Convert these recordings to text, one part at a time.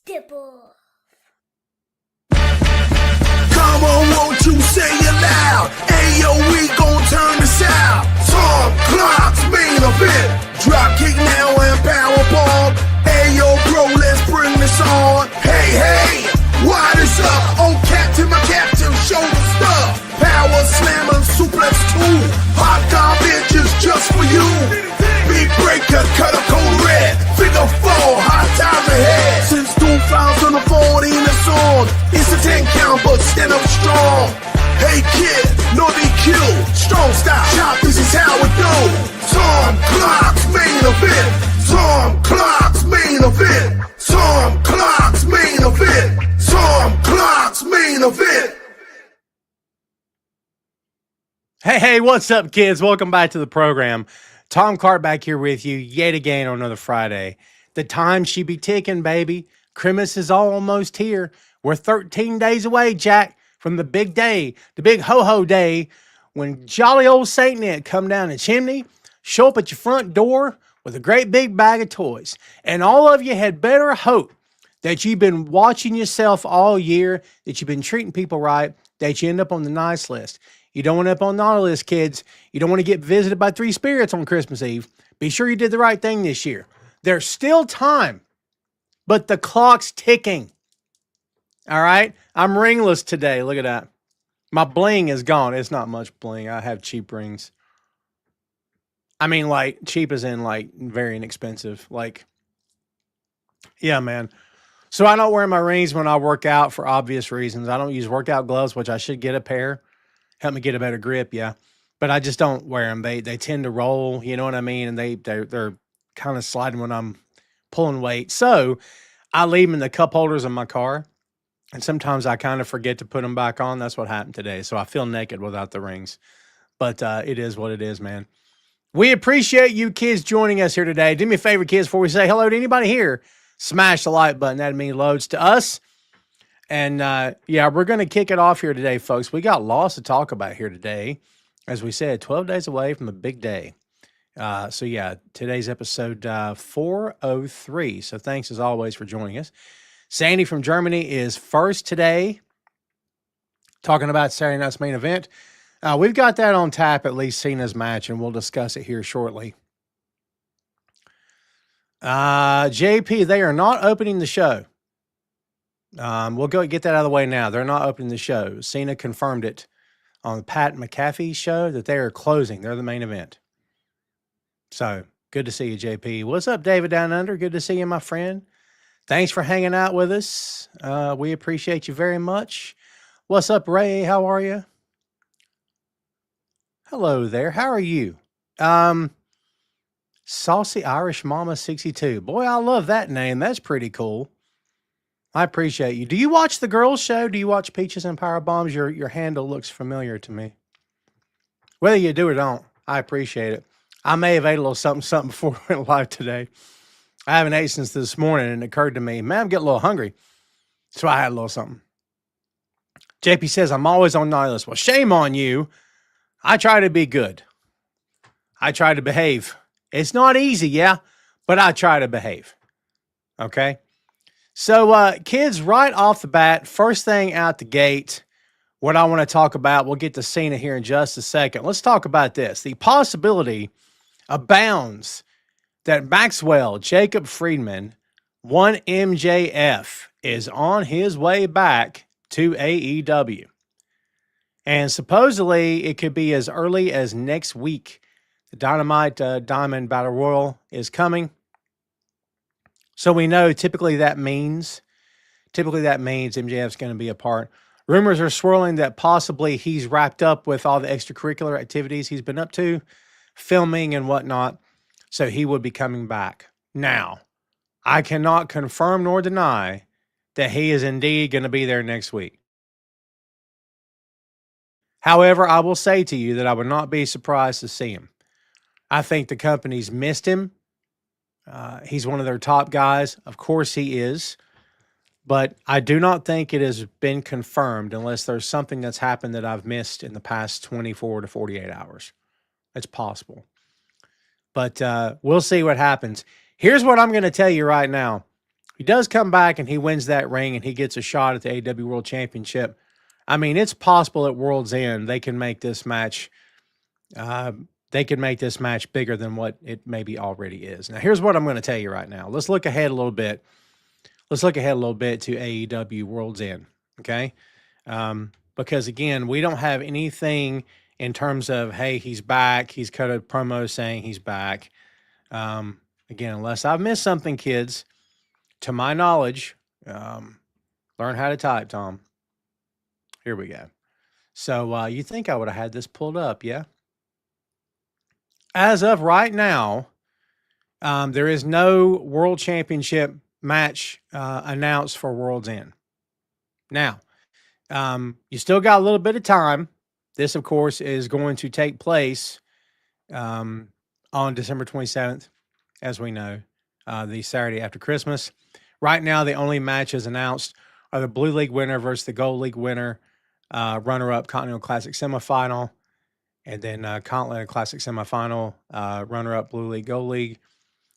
Stipple. Come on, won't you say it loud? Ayo, we gon' turn this out. Tom Clock's main event. Dropkick now and powerbomb. Ayo, bro, let's bring this on. Hey, hey, why this up? Oh, captain, my captain, show the stuff. Power slammer, suplex 2. Hot garbage is just for you. Big breaker, cut a code red. Figure 4, hot times ahead. Since 2014, it's on. It's a 10 count, but stand up strong. Hey kid, no DQ, strong style. Chop, this is how it goes. Tom Clock's main event. Tom Clock's main event. Tom Clock's main event. Tom Clock's main event. Hey, what's up, kids? Welcome back to the program. Tom Clark back here with you yet again on another Friday. The time she be ticking, baby. Christmas is almost here. We're 13 days away, Jack, from the big day, the big ho-ho day, when jolly old Saint Nick come down the chimney, show up at your front door with a great big bag of toys. And all of you had better hope that you've been watching yourself all year, that you've been treating people right, that you end up on the nice list. You don't want to end up on the naughty list, kids. You don't want to get visited by 3 spirits on Christmas Eve. Be sure you did the right thing this year. There's still time, but the clock's ticking. All right? I'm ringless today. Look at that. My bling is gone. It's not much bling. I have cheap rings. I mean, like, cheap as in, like, very inexpensive. Like, yeah, man. So I don't wear my rings when I work out for obvious reasons. I don't use workout gloves, which I should get a pair. Help me get a better grip, yeah. But I just don't wear them. They tend to roll, you know what I mean? And they're kind of sliding when I'm pulling weight. So I leave them in the cup holders in my car. And sometimes I kind of forget to put them back on. That's what happened today. So I feel naked without the rings. But it is what it is, man. We appreciate you kids joining us here today. Do me a favor, kids, before we say hello to anybody here, smash the like button. That means loads to us. And, yeah, we're going to kick it off here today, folks. We got lots to talk about here today. As we said, 12 days away from the big day. So, yeah, today's episode 403. So thanks, as always, for joining us. Sandy from Germany is first today, talking about Saturday night's main event. We've got that on tap, at least Cena's match, and we'll discuss it here shortly. JP, they are not opening the show. We'll go get that out of the way now. They're not opening the show. Cena confirmed it on Pat McAfee's show that they are closing. They're the main event. So, good to see you, JP. What's up, David Down Under? Good to see you, my friend. Thanks for hanging out with us. We appreciate you very much. What's up, Ray? How are you? Hello there. How are you? Saucy Irish Mama 62. Boy, I love that name. That's pretty cool. I appreciate you. Do you watch the girls' show? Do you watch Peaches and Power Bombs? Your handle looks familiar to me. Whether you do or don't, I appreciate it. I may have ate a little something before we went live today. I haven't ate since this morning, and it occurred to me, man, I'm getting a little hungry. So I had a little something. JP says, I'm always on naughty list. Well, shame on you. I try to be good. I try to behave. It's not easy, yeah, but I try to behave. Okay? So, kids, right off the bat, first thing out the gate, what I want to talk about, we'll get to Cena here in just a second. Let's talk about this. The possibility abounds that Maxwell Jacob Friedman, one MJF, is on his way back to AEW. And supposedly, it could be as early as next week. The Dynamite Diamond Battle Royal is coming. So we know typically that means MJF's going to be a part. Rumors are swirling that possibly he's wrapped up with all the extracurricular activities he's been up to, filming and whatnot. So he would be coming back. Now, I cannot confirm nor deny that he is indeed going to be there next week. However, I will say to you that I would not be surprised to see him. I think the company's missed him. He's one of their top guys. Of course he is. But I do not think it has been confirmed unless there's something that's happened that I've missed in the past 24 to 48 hours. It's possible. But we'll see what happens. Here's what I'm going to tell you right now. he does come back and he wins that ring and he gets a shot at the AEW World Championship, I mean, it's possible at World's End they can make this match. They can make this match bigger than what it maybe already is. Now, here's what I'm going to tell you right now. Let's look ahead a little bit. Let's look ahead a little bit to AEW World's End, okay? Because again, we don't have anything in terms of, hey, he's back. He's cut a promo saying he's back. Again, unless I've missed something, kids, to my knowledge, learn how to type, Tom. Here we go. So you think I would have had this pulled up, yeah? As of right now, there is no World Championship match announced for World's End. Now, you still got a little bit of time. This, of course, is going to take place on December 27th, as we know, the Saturday after Christmas. Right now, the only matches announced are the Blue League winner versus the Gold League winner, runner-up Continental Classic semifinal, and then Continental Classic semifinal, runner-up Blue League, Gold League,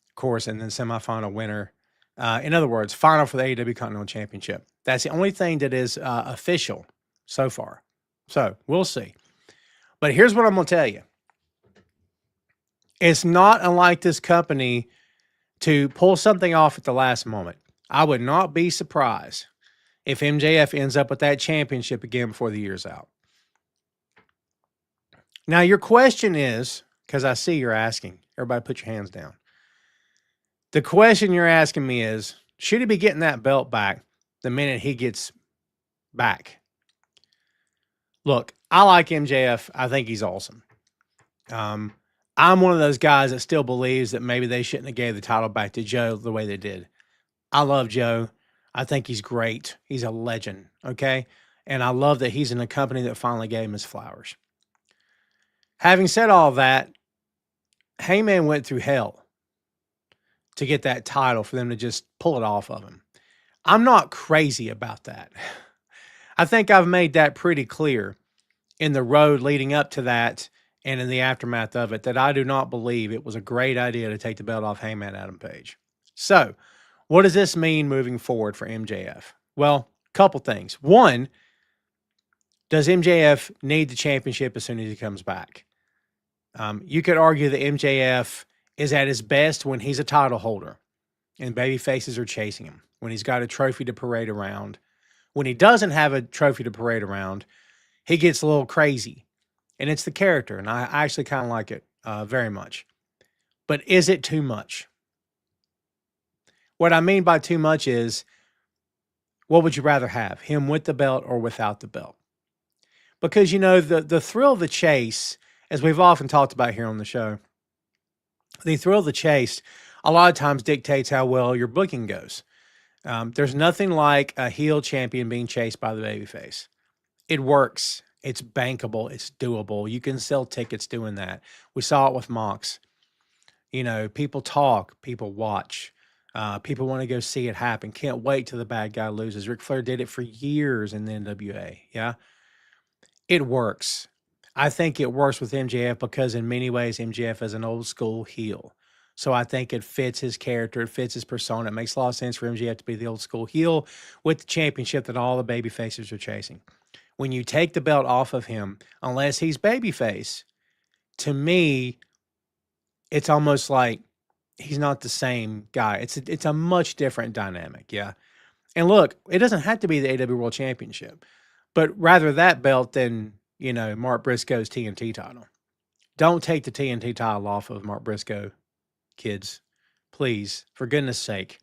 of course, and then semifinal winner. In other words, final for the AEW Continental Championship. That's the only thing that is official so far. So we'll see. But here's what I'm going to tell you. It's not unlike this company to pull something off at the last moment. I would not be surprised if MJF ends up with that championship again before the year's out. Now, your question is, because I see you're asking, everybody put your hands down. The question you're asking me is, should he be getting that belt back the minute he gets back? Look, I like MJF. I think he's awesome. I'm one of those guys that still believes that maybe they shouldn't have gave the title back to Joe the way they did. I love Joe. I think he's great. He's a legend, okay? And I love that he's in a company that finally gave him his flowers. Having said all that, Heyman went through hell to get that title for them to just pull it off of him. I'm not crazy about that. I think I've made that pretty clear in the road leading up to that and in the aftermath of it, that I do not believe it was a great idea to take the belt off Heyman Adam Page. So, what does this mean moving forward for MJF? Well, a couple things. One, does MJF need the championship as soon as he comes back? You could argue that MJF is at his best when he's a title holder and baby faces are chasing him, when he's got a trophy to parade around. When he doesn't have a trophy to parade around, he gets a little crazy. And it's the character, and I actually kind of like it very much. But is it too much? What I mean by too much is, what would you rather have, him with the belt or without the belt? Because, you know, the thrill of the chase, as we've often talked about here on the show, the thrill of the chase a lot of times dictates how well your booking goes. There's nothing like a heel champion being chased by the babyface. It works. It's bankable. It's doable. You can sell tickets doing that. We saw it with Mox. You know, people talk, people watch. People want to go see it happen. Can't wait till the bad guy loses. Ric Flair did it for years in the NWA. Yeah. It works. I think it works with MJF because in many ways, MJF is an old school heel. So I think it fits his character. It fits his persona. It makes a lot of sense for MJF to be the old school heel with the championship that all the baby faces are chasing. When you take the belt off of him, unless he's babyface, to me, it's almost like he's not the same guy. It's a much different dynamic, yeah. And look, it doesn't have to be the AEW World Championship, but rather that belt than, you know, Mark Briscoe's TNT title. Don't take the TNT title off of Mark Briscoe, kids. Please, for goodness sake.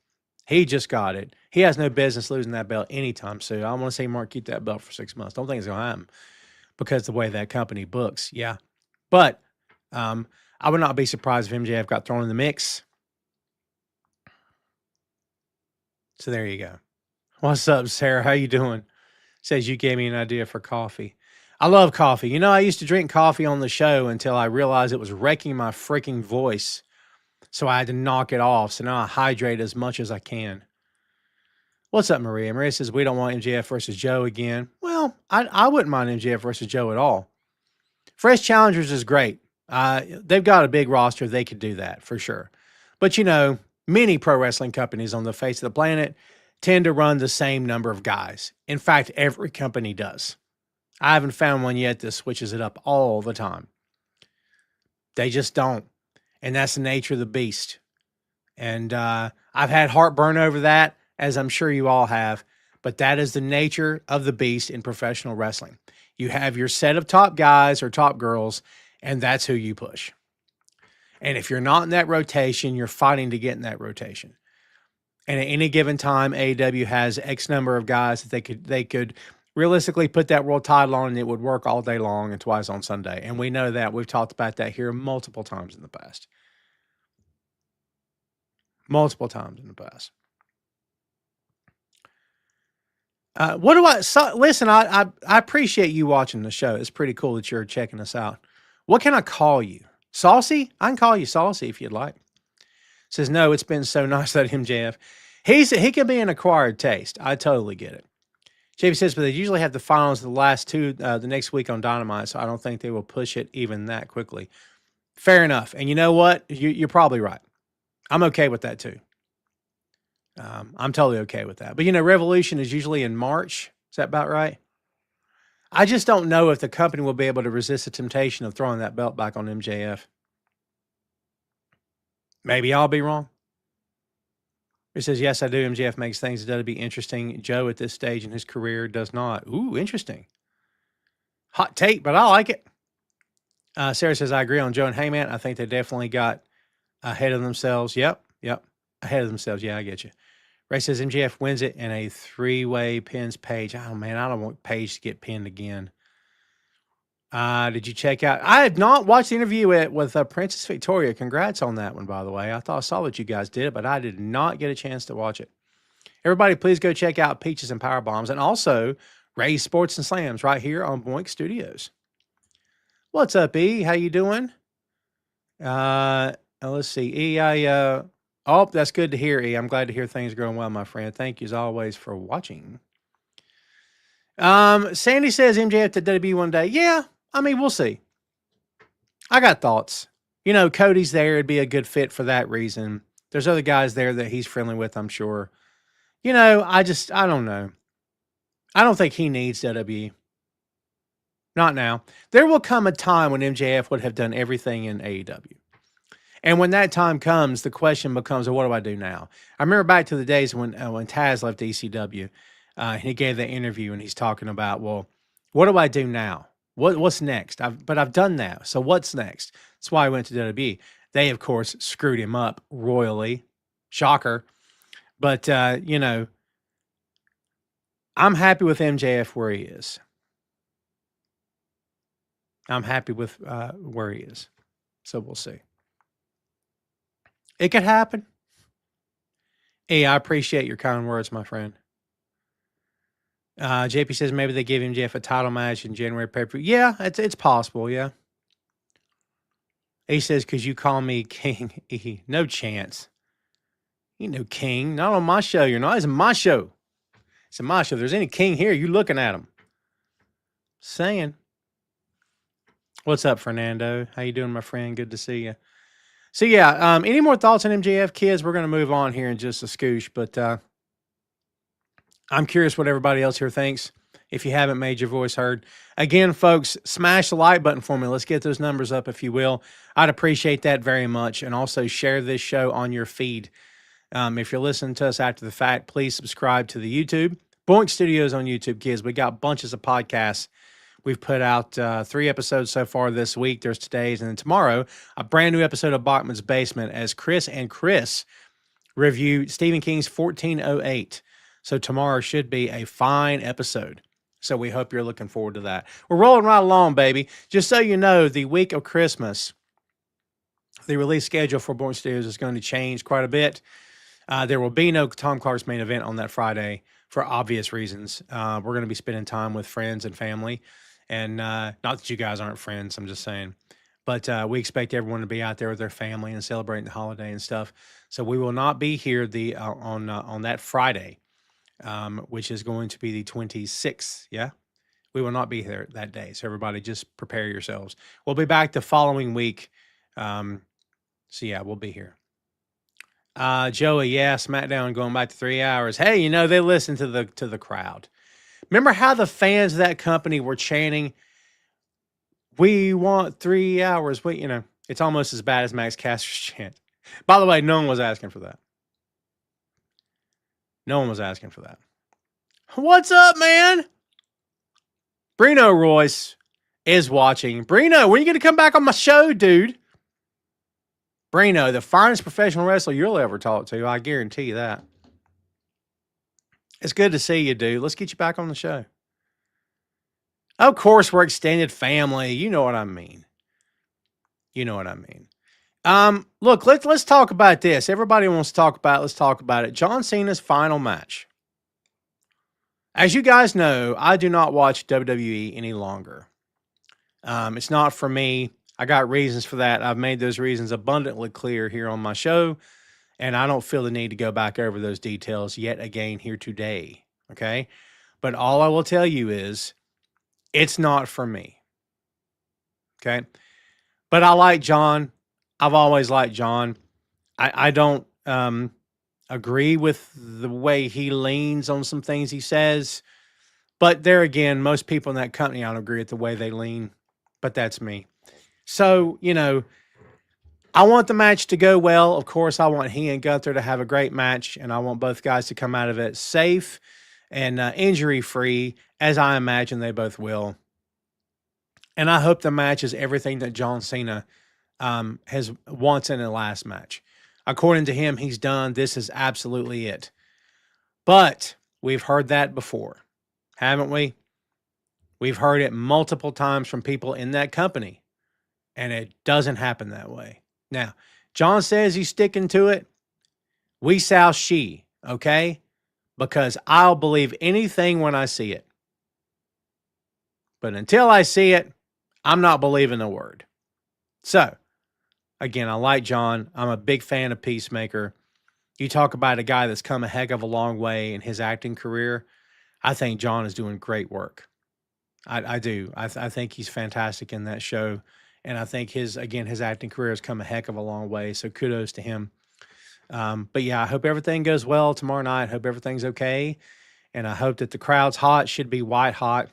He just got it. He has no business losing that belt anytime soon. I want to see Mark keep that belt for 6 months. Don't think it's going to happen because the way that company books, yeah. But I would not be surprised if MJF got thrown in the mix. So there you go. What's up, Sarah? How you doing? Says you gave me an idea for coffee. I love coffee. You know, I used to drink coffee on the show until I realized it was wrecking my freaking voice. So I had to knock it off. So now I hydrate as much as I can. What's up, Maria? Maria says, we don't want MJF versus Joe again. Well, I wouldn't mind MJF versus Joe at all. Fresh Challengers is great. They've got a big roster. They could do that for sure. But, you know, many pro wrestling companies on the face of the planet tend to run the same number of guys. In fact, every company does. I haven't found one yet that switches it up all the time. They just don't. And that's the nature of the beast. And I've had heartburn over that, as I'm sure you all have. But that is the nature of the beast in professional wrestling. You have your set of top guys or top girls, and that's who you push. And if you're not in that rotation, you're fighting to get in that rotation. And at any given time, AEW has X number of guys that they could realistically put that world title on, and it would work all day long and twice on Sunday. And we know that. We've talked about that here multiple times in the past. Multiple times in the past. Listen, I appreciate you watching the show. It's pretty cool that you're checking us out. What can I call you? Saucy? I can call you Saucy if you'd like. Says, no, it's been so nice that MJF. He can be an acquired taste. I totally get it. JP says, but they usually have the finals of the last two the next week on Dynamite, so I don't think they will push it even that quickly. Fair enough. And you know what? You're probably right. I'm okay with that too. I'm totally okay with that. But, Revolution is usually in March. Is that about right? I just don't know if the company will be able to resist the temptation of throwing that belt back on MJF. Maybe I'll be wrong. It says, yes, I do. MJF makes things that would be interesting. Joe at this stage in his career does not. Ooh, interesting. Hot take, but I like it. Sarah says, I agree on Joe and Heyman. I think they definitely got ahead of themselves. Yep. Ahead of themselves. Yeah, I get you. Ray says MJF wins it in a 3-way pins Page. Oh, man, I don't want Page to get pinned again. Did you check out? I have not watched the interview with Princess Victoria. Congrats on that one, by the way. I thought I saw that you guys did it, but I did not get a chance to watch it. Everybody, please go check out Peaches and Power Bombs and also Ray's Sports and Slams right here on Boink Studios. What's up, E? How you doing? Let's see. E, that's good to hear, E. I'm glad to hear things are going well, my friend. Thank you as always for watching. Sandy says MJF to WWE one day. Yeah, I mean, we'll see. I got thoughts. Cody's there. It'd be a good fit for that reason. There's other guys there that he's friendly with, I'm sure. I don't know. I don't think he needs WWE. Not now. There will come a time when MJF would have done everything in AEW. And when that time comes, the question becomes, well, what do I do now? I remember back to the days when Taz left ECW, and he gave that interview, and he's talking about, well, what do I do now? What's next? But I've done that. So what's next? That's why I went to WWE. They, of course, screwed him up royally. Shocker. But, I'm happy with MJF where he is. I'm happy with where he is. So we'll see. It could happen. Hey, I appreciate your kind words, my friend. JP says maybe they give MJF a title match in January pay-per-view. Yeah, it's possible, yeah. He says, because you call me king. No chance. You know king. Not on my show. You're not. It's my show. It's my show. If there's any king here, you looking at him. Saying. What's up, Fernando? How you doing, my friend? Good to see you. So, yeah, any more thoughts on MJF, kids? We're going to move on here in just a scoosh, but I'm curious what everybody else here thinks. If you haven't made your voice heard. Again, folks, smash the like button for me. Let's get those numbers up, if you will. I'd appreciate that very much. And also share this show on your feed. If you're listening to us after the fact, please subscribe to the YouTube. Boink Studios on YouTube, kids. We got bunches of podcasts. We've put out 3 episodes so far this week. There's today's, and then tomorrow, a brand new episode of Bachman's Basement as Chris review Stephen King's 1408. So tomorrow should be a fine episode. So we hope you're looking forward to that. We're rolling right along, baby. Just so you know, the week of Christmas, the release schedule for Boink Studios is going to change quite a bit. There will be no Tom Clark's main event on that Friday for obvious reasons. We're going to be spending time with friends and family. And not that you guys aren't friends, I'm just saying. But we expect everyone to be out there with their family and celebrating the holiday and stuff. So we will not be here on that Friday, which is going to be the 26th. Yeah, we will not be there that day. So everybody just prepare yourselves. We'll be back the following week. So yeah, we'll be here. Joey, yeah, SmackDown going back to 3 hours. Hey, they listen to the crowd. Remember how the fans of that company were chanting, "We want 3 hours." It's almost as bad as Max Caster's chant. By the way, no one was asking for that. No one was asking for that. What's up, man? Brino Royce is watching. Brino, when are you going to come back on my show, dude? Brino, the finest professional wrestler you'll ever talk to. I guarantee you that. It's good to see you, dude. Let's get you back on the show. Of course, we're extended family. You know what I mean. You know what I mean. Look, let's talk about this. Everybody wants to talk about it. Let's talk about it. John Cena's final match. As you guys know, I do not watch WWE any longer. It's not for me. I got reasons for that. I've made those reasons abundantly clear here on my show, and I don't feel the need to go back over those details yet again here today. Okay? But all I will tell you is it's not for me. Okay? But I like John. I've always liked John. I don't agree with the way he leans on some things he says. But there again, most people in that company, I don't agree with the way they lean. But that's me. So, I want the match to go well. Of course, I want he and Gunther to have a great match. And I want both guys to come out of it safe and injury-free, as I imagine they both will. And I hope the match is everything that John Cena has once in the last match. According to him, he's done. This is absolutely it. But we've heard that before, haven't we? We've heard it multiple times from people in that company, and it doesn't happen that way. Now, John says he's sticking to it. We shall see, okay? Because I'll believe anything when I see it. But until I see it, I'm not believing a word. So, again, I like John. I'm a big fan of Peacemaker. You talk about a guy that's come a heck of a long way in his acting career. I think John is doing great work. I do. I think he's fantastic in that show. And I think his acting career has come a heck of a long way. So kudos to him. But yeah, I hope everything goes well tomorrow night. Hope everything's okay. And I hope that the crowd's hot, should be white hot.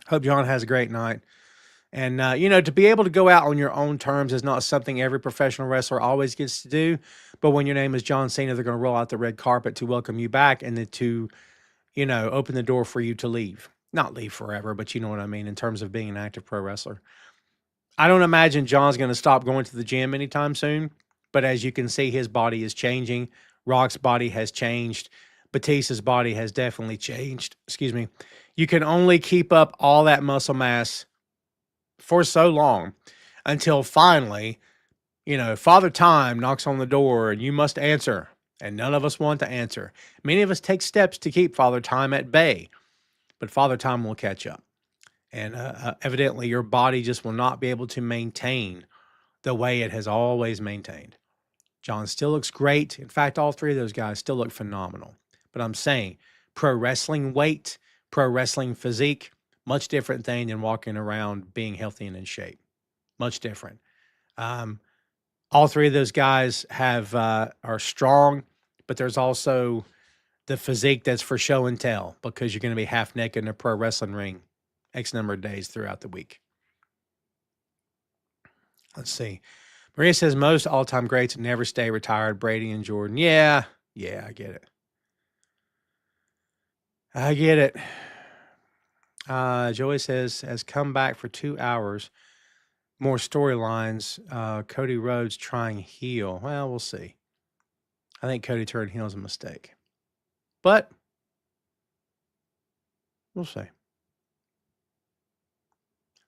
Hope John has a great night. And, to be able to go out on your own terms is not something every professional wrestler always gets to do. But when your name is John Cena, they're going to roll out the red carpet to welcome you back and then to, open the door for you to leave. Not leave forever, but you know what I mean in terms of being an active pro wrestler. I don't imagine John's going to stop going to the gym anytime soon. But as you can see, his body is changing. Rock's body has changed. Batista's body has definitely changed. Excuse me. You can only keep up all that muscle mass for so long until finally, Father Time knocks on the door and you must answer. And none of us want to answer. Many of us take steps to keep Father Time at bay, but Father Time will catch up. And evidently your body just will not be able to maintain the way it has always maintained. John still looks great. In fact, all three of those guys still look phenomenal. But I'm saying pro wrestling weight, pro wrestling physique, much different thing than walking around being healthy and in shape. Much different. All three of those guys are strong, but there's also the physique that's for show and tell because you're going to be half naked in a pro wrestling ring X number of days throughout the week. Let's see. Maria says most all-time greats never stay retired. Brady and Jordan. Yeah, I get it. I get it. Joey says, has come back for 2 hours. More storylines. Cody Rhodes trying heel. Well, we'll see. I think Cody turned heel is a mistake. But we'll see.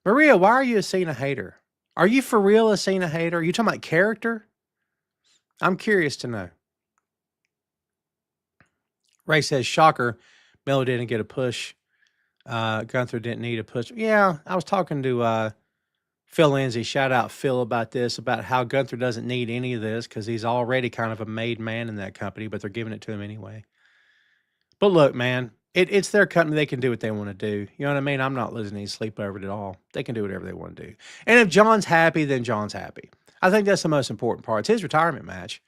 Maria, why are you a Cena hater? Are you for real a Cena hater? Are you talking about character? I'm curious to know. Ray says, shocker, Melo didn't get a push. Gunther didn't need a push. Yeah, I was talking to Phil Lindsay. Shout out Phil about this, about how Gunther doesn't need any of this because he's already kind of a made man in that company, but they're giving it to him anyway. But look, man, it's their company. They can do what they want to do. You know what I mean? I'm not losing any sleep over it at all. They can do whatever they want to do. And if John's happy, then John's happy. I think that's the most important part. It's his retirement match.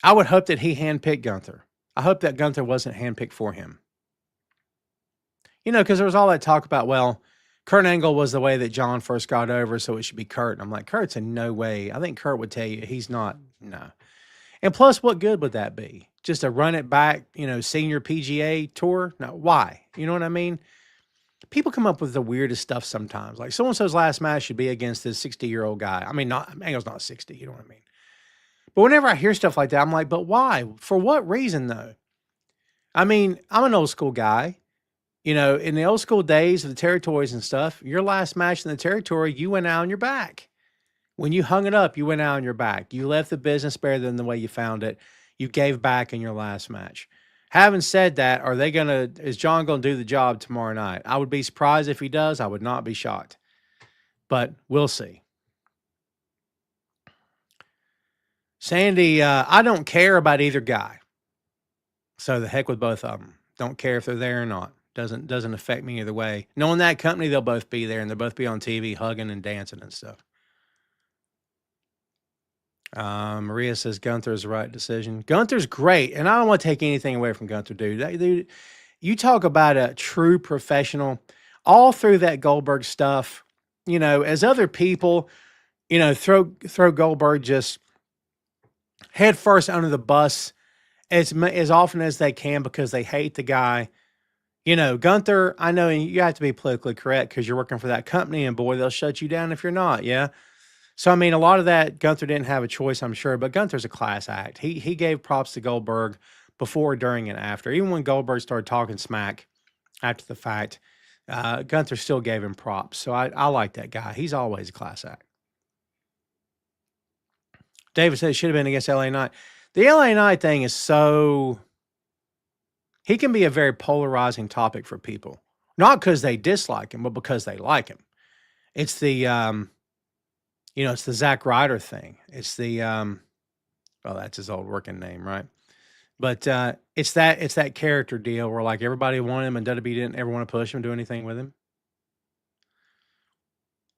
I would hope that he handpicked Gunther. I hope that Gunther wasn't handpicked for him. Because there was all that talk about, well, Kurt Angle was the way that John first got over, so it should be Kurt. And I'm like, Kurt's in no way. I think Kurt would tell you he's not. No. And plus, what good would that be? Just to run it back, senior PGA tour? No, why? You know what I mean? People come up with the weirdest stuff sometimes. Like so-and-so's last match should be against this 60-year-old guy. I mean, Angle's not 60, you know what I mean? But whenever I hear stuff like that, I'm like, but why? For what reason, though? I mean, I'm an old school guy. In the old school days of the territories and stuff, your last match in the territory, you went out on your back. When you hung it up, you went out on your back. You left the business better than the way you found it. You gave back in your last match. Having said that, is John going to do the job tomorrow night? I would be surprised if he does. I would not be shocked. But we'll see. Sandy, I don't care about either guy. So the heck with both of them. Don't care if they're there or not. Doesn't affect me either way. Knowing that company, they'll both be there and they'll both be on TV hugging and dancing and stuff. Maria says Gunther's the right decision. Gunther's great, and I don't want to take anything away from Gunther, dude. You talk about a true professional. All through that Goldberg stuff, as other people, throw Goldberg just head first under the bus as often as they can because they hate the guy. Gunther, I know you have to be politically correct because you're working for that company, and boy, they'll shut you down if you're not. Yeah. So, I mean, a lot of that, Gunther didn't have a choice, I'm sure, but Gunther's a class act. He gave props to Goldberg before, during, and after. Even when Goldberg started talking smack after the fact, Gunther still gave him props. So I like that guy. He's always a class act. David said it should have been against LA Knight. The LA Knight thing is so... He can be a very polarizing topic for people. Not because they dislike him, but because they like him. It's the... it's the Zack Ryder thing. It's the, well, that's his old working name, right? But it's that character deal where like everybody wanted him and WWE didn't ever want to push him, do anything with him.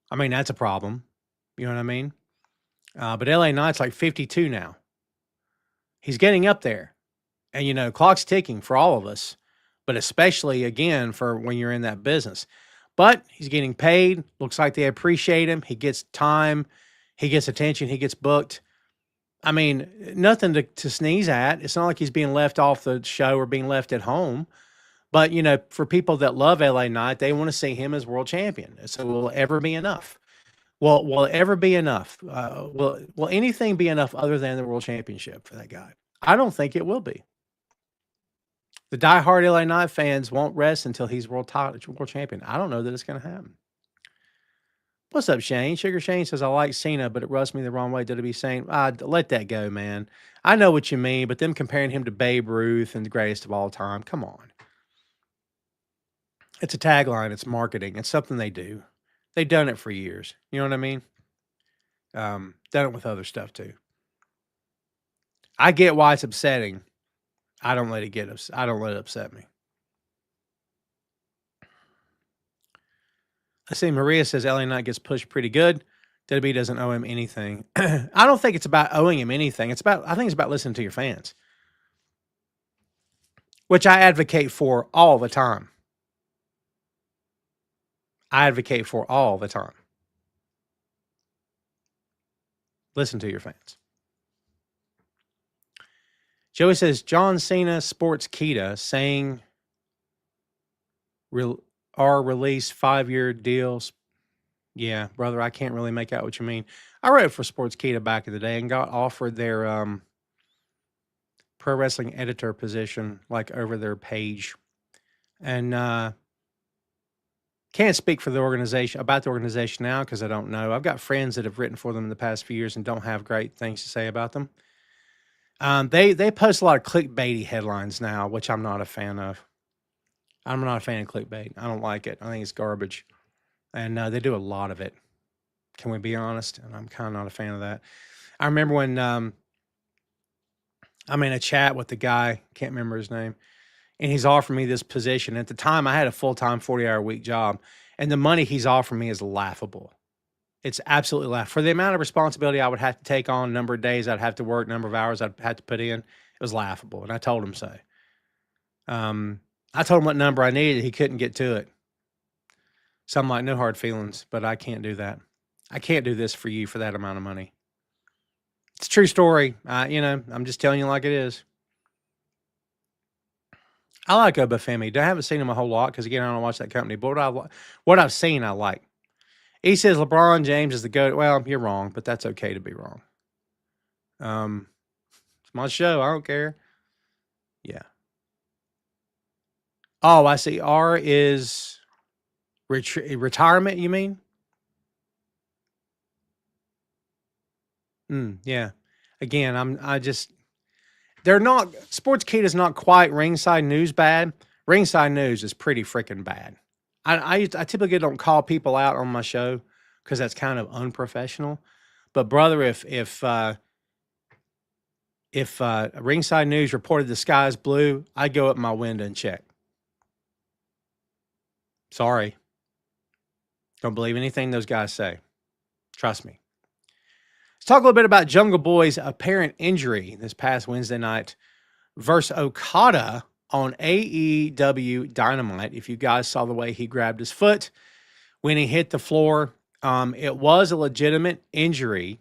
I mean, that's a problem. You know what I mean? But LA Knight's like 52 now. He's getting up there. And, clock's ticking for all of us, but especially, again, for when you're in that business. But he's getting paid. Looks like they appreciate him. He gets time. He gets attention. He gets booked. I mean, nothing to sneeze at. It's not like he's being left off the show or being left at home. But, for people that love LA Knight, they want to see him as world champion. So will it ever be enough? Well, will it ever be enough? Will anything be enough other than the world championship for that guy? I don't think it will be. The diehard LA Knight fans won't rest until he's world champion. I don't know that it's going to happen. What's up, Shane? Sugar Shane says, I like Cena, but it rubs me the wrong way. WWE saying, let that go, man. I know what you mean, but them comparing him to Babe Ruth and the greatest of all time, come on. It's a tagline. It's marketing. It's something they do. They've done it for years. You know what I mean? Done it with other stuff, too. I get why it's upsetting. I don't let it upset me. I see Maria says LA Knight gets pushed pretty good. WWE doesn't owe him anything. I don't think it's about owing him anything. I think it's about listening to your fans, which I advocate for all the time. Listen to your fans. Joey says, John Cena Sports Kita saying release 5-year deals. Yeah, brother, I can't really make out what you mean. I wrote for Sports Kita back in the day and got offered their pro wrestling editor position, like over their page. And can't speak for the organization about the organization now because I don't know. I've got friends that have written for them in the past few years and don't have great things to say about them. They post a lot of clickbaity headlines now, which I'm not a fan of. I'm not a fan of clickbait. I don't like it. I think it's garbage. And they do a lot of it. Can we be honest? And I'm kind of not a fan of that. I remember when I'm in a chat with the guy, can't remember his name, and he's offering me this position. At the time, I had a full-time 40-hour-a-week job, and the money he's offering me is laughable. It's absolutely laughable. For the amount of responsibility I would have to take on, number of days I'd have to work, number of hours I'd have to put in, it was laughable. And I told him so. I told him what number I needed. He couldn't get to it. So I'm like, no hard feelings, but I can't do that. I can't do this for you for that amount of money. It's a true story. I'm just telling you like it is. I like Obafemi. I haven't seen him a whole lot because, again, I don't watch that company. But what I've seen, I like. He says LeBron James is the GOAT. Well, you're wrong, but that's okay to be wrong. It's my show. I don't care. Yeah. Oh, I see. R is retirement, you mean? Yeah. Again, they're not, Sports Kid is not quite ringside news bad. Ringside news is pretty freaking bad. I typically don't call people out on my show because that's kind of unprofessional. But brother, if Ringside News reported the sky is blue, I'd go up my window and check. Sorry. Don't believe anything those guys say. Trust me. Let's talk a little bit about Jungle Boy's apparent injury this past Wednesday night versus Okada on AEW Dynamite. If you guys saw the way he grabbed his foot when he hit the floor, it was a legitimate injury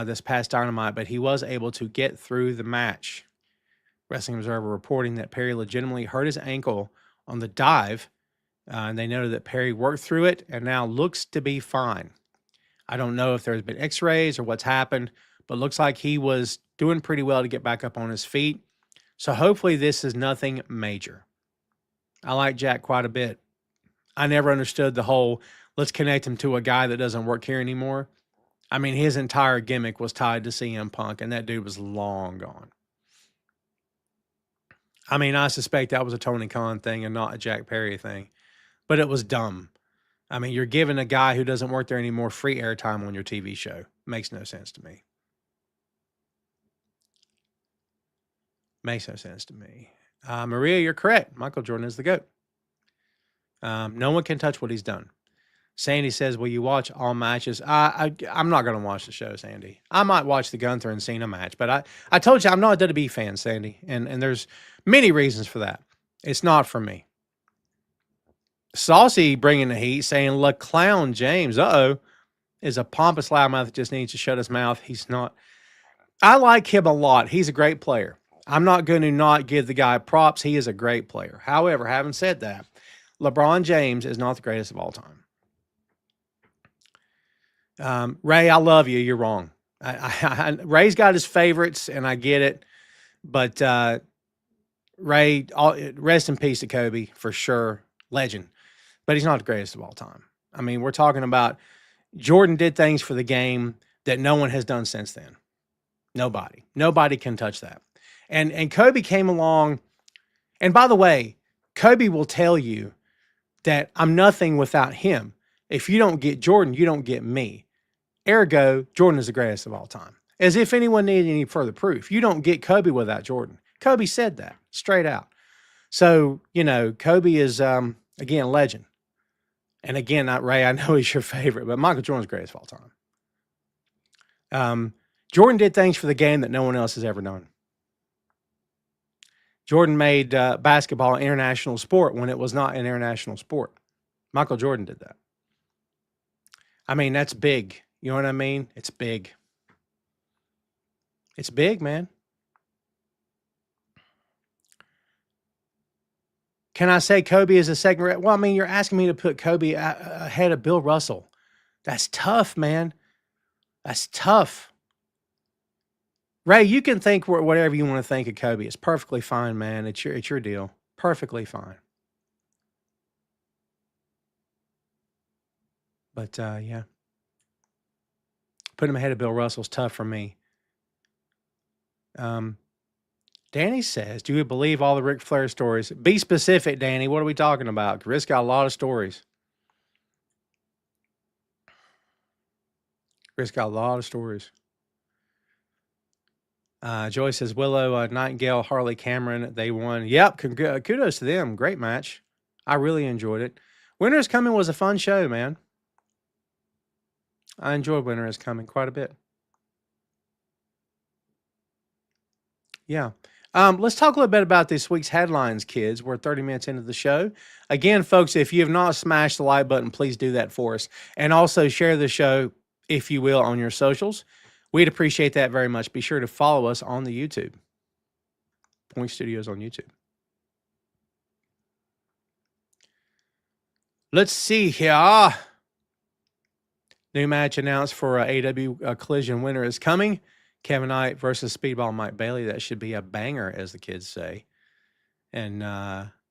this past Dynamite, but he was able to get through the match. Wrestling Observer reporting that Perry legitimately hurt his ankle on the dive, and they noted that Perry worked through it and now looks to be fine. I don't know if there's been x-rays or what's happened, but looks like he was doing pretty well to get back up on his feet. So hopefully this is nothing major. I like Jack quite a bit. I never understood the whole, let's connect him to a guy that doesn't work here anymore. I mean, his entire gimmick was tied to CM Punk, and that dude was long gone. I mean, I suspect that was a Tony Khan thing and not a Jack Perry thing, but it was dumb. I mean, you're giving a guy who doesn't work there anymore free airtime on your TV show. Makes no sense to me. Makes no sense to me. Maria, you're correct. Michael Jordan is the GOAT. No one can touch what he's done. Sandy says, will you watch all matches? I'm not going to watch the show, Sandy. I might watch the Gunther and Cena match, but I told you I'm not a WWE fan, Sandy, and there's many reasons for that. It's not for me. Saucy bringing the heat, saying, "La Clown James, is a pompous loudmouth that just needs to shut his mouth. He's not." I like him a lot. He's a great player. I'm not going to not give the guy props. He is a great player. However, having said that, LeBron James is not the greatest of all time. Ray, I love you. You're wrong. Ray's got his favorites, and I get it. But Ray, rest in peace to Kobe, for sure. Legend. But he's not the greatest of all time. I mean, we're talking about Jordan did things for the game that no one has done since then. Nobody. Nobody can touch that. And Kobe came along. And by the way, Kobe will tell you that I'm nothing without him. If you don't get Jordan, you don't get me. Ergo, Jordan is the greatest of all time. As if anyone needed any further proof. You don't get Kobe without Jordan. Kobe said that straight out. So, Kobe is, again, legend. And again, not Ray, I know he's your favorite, but Michael Jordan's greatest of all time. Jordan did things for the game that no one else has ever done. Jordan made basketball an international sport when it was not an international sport. Michael Jordan did that. I mean, that's big. You know what I mean? It's big. It's big, man. Can I say Kobe is a second? Well, I mean, you're asking me to put Kobe ahead of Bill Russell. That's tough, man. That's tough. Ray, you can think whatever you want to think of Kobe. It's perfectly fine, man. It's your deal. Perfectly fine. But yeah, put him ahead of Bill Russell's tough for me. Danny says, do you believe all the Ric Flair stories? Be specific, Danny. What are we talking about? Rick's got a lot of stories. Rick's got a lot of stories. Joy says, Willow, Nightingale, Harley Cameron, they won. Yep, kudos to them. Great match. I really enjoyed it. Winter's Coming was a fun show, man. I enjoyed Winter is Coming quite a bit. Yeah. Let's talk a little bit about this week's headlines, kids. We're 30 minutes into the show. Again, folks, if you have not smashed the like button, please do that for us. And also share the show, if you will, on your socials. We'd appreciate that very much. Be sure to follow us on the YouTube. Boink Studios on YouTube. Let's see here. New match announced for AEW Collision. Winner is coming. Kevin Knight versus Speedball Mike Bailey. That should be a banger, as the kids say. And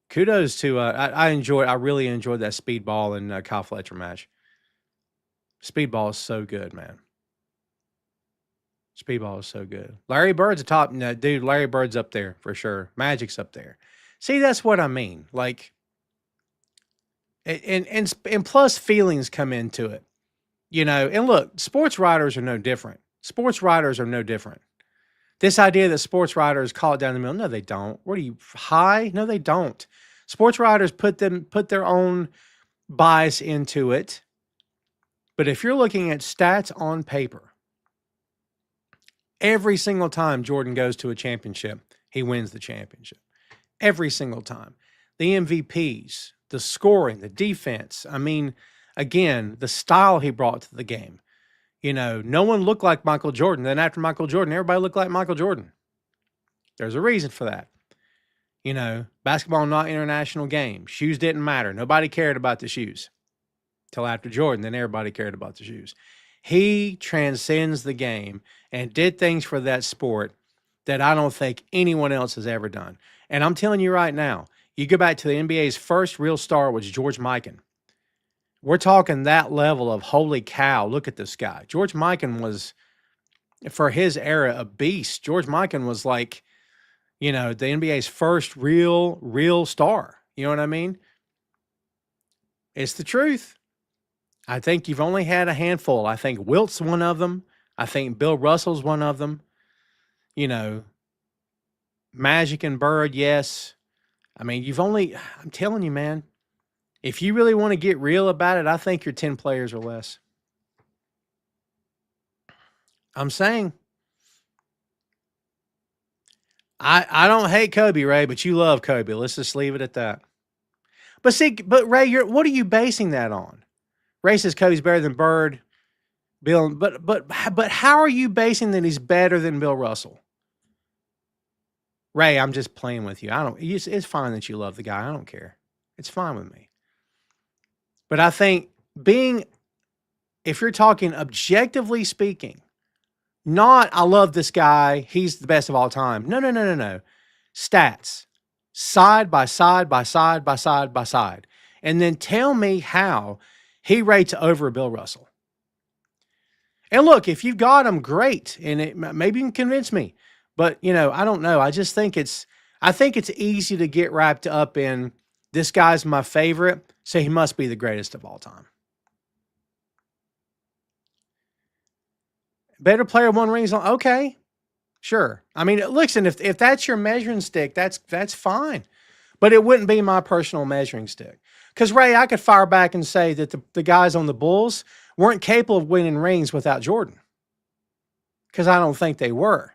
kudos to I really enjoyed that Speedball and Kyle Fletcher match. Speedball is so good, man. Speedball is so good. Larry Bird's a top. No, dude, Larry Bird's up there for sure. Magic's up there. See, that's what I mean. Like, and plus feelings come into it. You know, and look, sports writers are no different. Sports writers are no different. This idea that sports writers call it down the middle, no, they don't. What are you, high? No, they don't. Sports writers put their own bias into it. But if you're looking at stats on paper, every single time Jordan goes to a championship, he wins the championship. Every single time. The MVPs, the scoring, the defense. I mean, again, the style he brought to the game. You know, no one looked like Michael Jordan. Then after Michael Jordan, everybody looked like Michael Jordan. There's a reason for that. You know, basketball not international game. Shoes didn't matter. Nobody cared about the shoes till after Jordan. Then everybody cared about the shoes. He transcends the game and did things for that sport that I don't think anyone else has ever done. And I'm telling you right now, you go back to the NBA's first real star was George Mikan. We're talking that level of holy cow, look at this guy. George Mikan was, for his era, a beast. George Mikan was like, you know, the NBA's first real star. You know what I mean? It's the truth. I think you've only had a handful. I think Wilt's one of them. I think Bill Russell's one of them. You know, Magic and Bird, yes. I mean, I'm telling you, man, if you really want to get real about it, I think you're 10 players or less. I'm saying. I don't hate Kobe, Ray, but you love Kobe. Let's just leave it at that. But Ray, what are you basing that on? Ray says Kobe's better than Bird. Bill, but how are you basing that he's better than Bill Russell? Ray, I'm just playing with you. It's fine that you love the guy. I don't care. It's fine with me. But I think if you're talking objectively speaking, not I love this guy, he's the best of all time. No. Stats. Side by side by side by side by side. And then tell me how he rates over Bill Russell. And look, if you've got him, great. And maybe you can convince me. But, you know, I don't know. I think it's easy to get wrapped up in this guy's my favorite, so he must be the greatest of all time. Better player, one rings on. Okay, sure. I mean, listen, if that's your measuring stick, that's fine. But it wouldn't be my personal measuring stick. Because, Ray, I could fire back and say that the guys on the Bulls weren't capable of winning rings without Jordan. Because I don't think they were.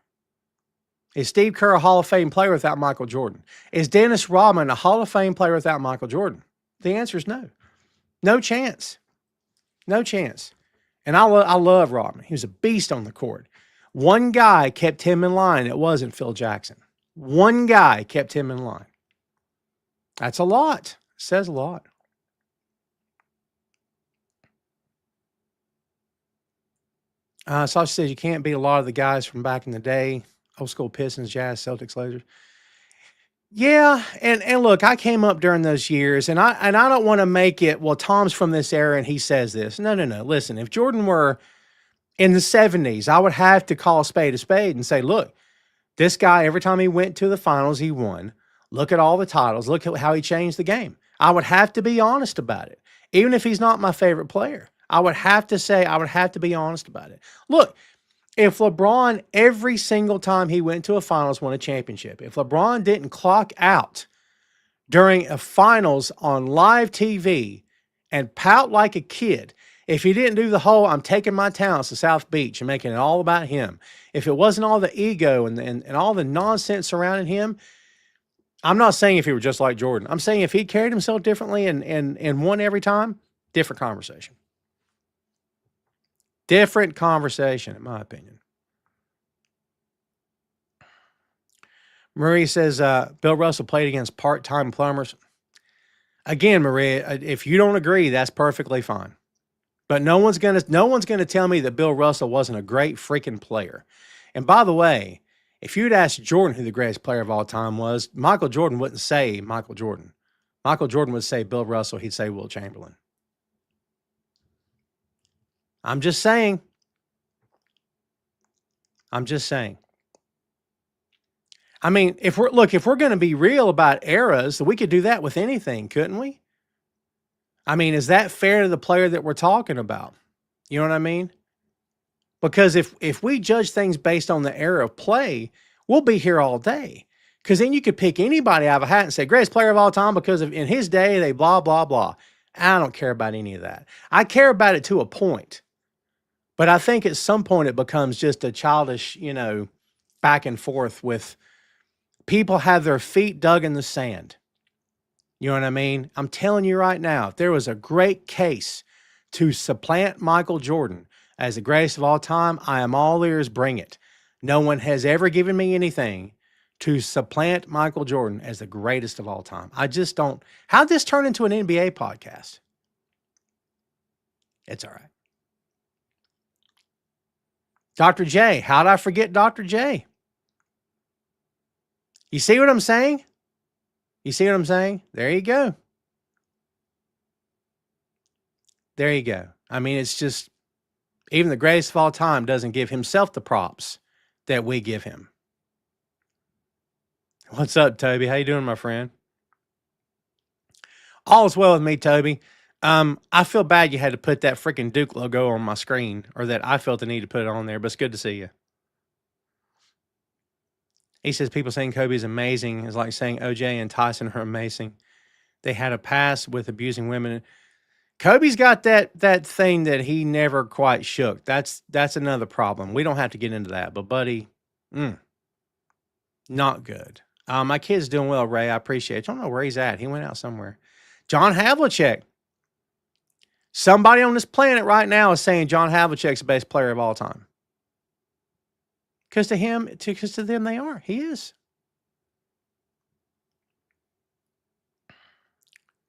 Is Steve Kerr a Hall of Fame player without Michael Jordan? Is Dennis Rodman a Hall of Fame player without Michael Jordan? The answer is no. No chance. No chance. And I love Rodman. He was a beast on the court. One guy kept him in line. It wasn't Phil Jackson. One guy kept him in line. That's a lot. It says a lot. Sasha says you can't beat a lot of the guys from back in the day. Old school Pistons, Jazz, Celtics, Blazers. Yeah, and look, I came up during those years, and I don't want to make it, well, Tom's from this era and he says this. No. Listen, if Jordan were in the 70s, I would have to call a spade and say, look, this guy, every time he went to the finals, he won. Look at all the titles. Look at how he changed the game. I would have to be honest about it. Even if he's not my favorite player, I would have to be honest about it. Look, if LeBron, every single time he went to a finals, won a championship, if LeBron didn't clock out during a finals on live TV and pout like a kid, If he didn't do the whole, I'm taking my talents to South Beach and making it all about him. If it wasn't all the ego and all the nonsense surrounding him, I'm not saying if he were just like Jordan. I'm saying if he carried himself differently and won every time, different conversation. Different conversation, in my opinion. Marie says, Bill Russell played against part-time plumbers. Again, Maria, if you don't agree, that's perfectly fine. But no one's gonna tell me that Bill Russell wasn't a great freaking player. And by the way, if you'd asked Jordan who the greatest player of all time was, Michael Jordan wouldn't say Michael Jordan. Michael Jordan would say Bill Russell. He'd say Will Chamberlain. I'm just saying. I mean, if we're going to be real about eras, we could do that with anything, couldn't we? I mean, is that fair to the player that we're talking about? You know what I mean? Because if we judge things based on the era of play, we'll be here all day. Because then you could pick anybody out of a hat and say, greatest player of all time because in his day, they blah, blah, blah. I don't care about any of that. I care about it to a point. But I think at some point it becomes just a childish, back and forth with people have their feet dug in the sand. You know what I mean? I'm telling you right now, if there was a great case to supplant Michael Jordan as the greatest of all time, I am all ears, bring it. No one has ever given me anything to supplant Michael Jordan as the greatest of all time. I just don't. How'd this turn into an NBA podcast? It's all right. Dr. J. How'd I forget Dr. J? You see what I'm saying? There you go. There you go. I mean, it's just, even the greatest of all time doesn't give himself the props that we give him. What's up, Toby? How you doing, my friend? All is well with me, Toby. I feel bad you had to put that freaking Duke logo on my screen, or that I felt the need to put it on there, but it's good to see you. He says people saying Kobe is amazing is like saying OJ and Tyson are amazing. They had a past with abusing women. Kobe's got that thing that he never quite shook. That's another problem. We don't have to get into that, but buddy, not good. My kid's doing well, Ray. I appreciate it. I don't know where he's at. He went out somewhere. John Havlicek. Somebody on this planet right now is saying John Havlicek's the best player of all time. Because to them they are. He is.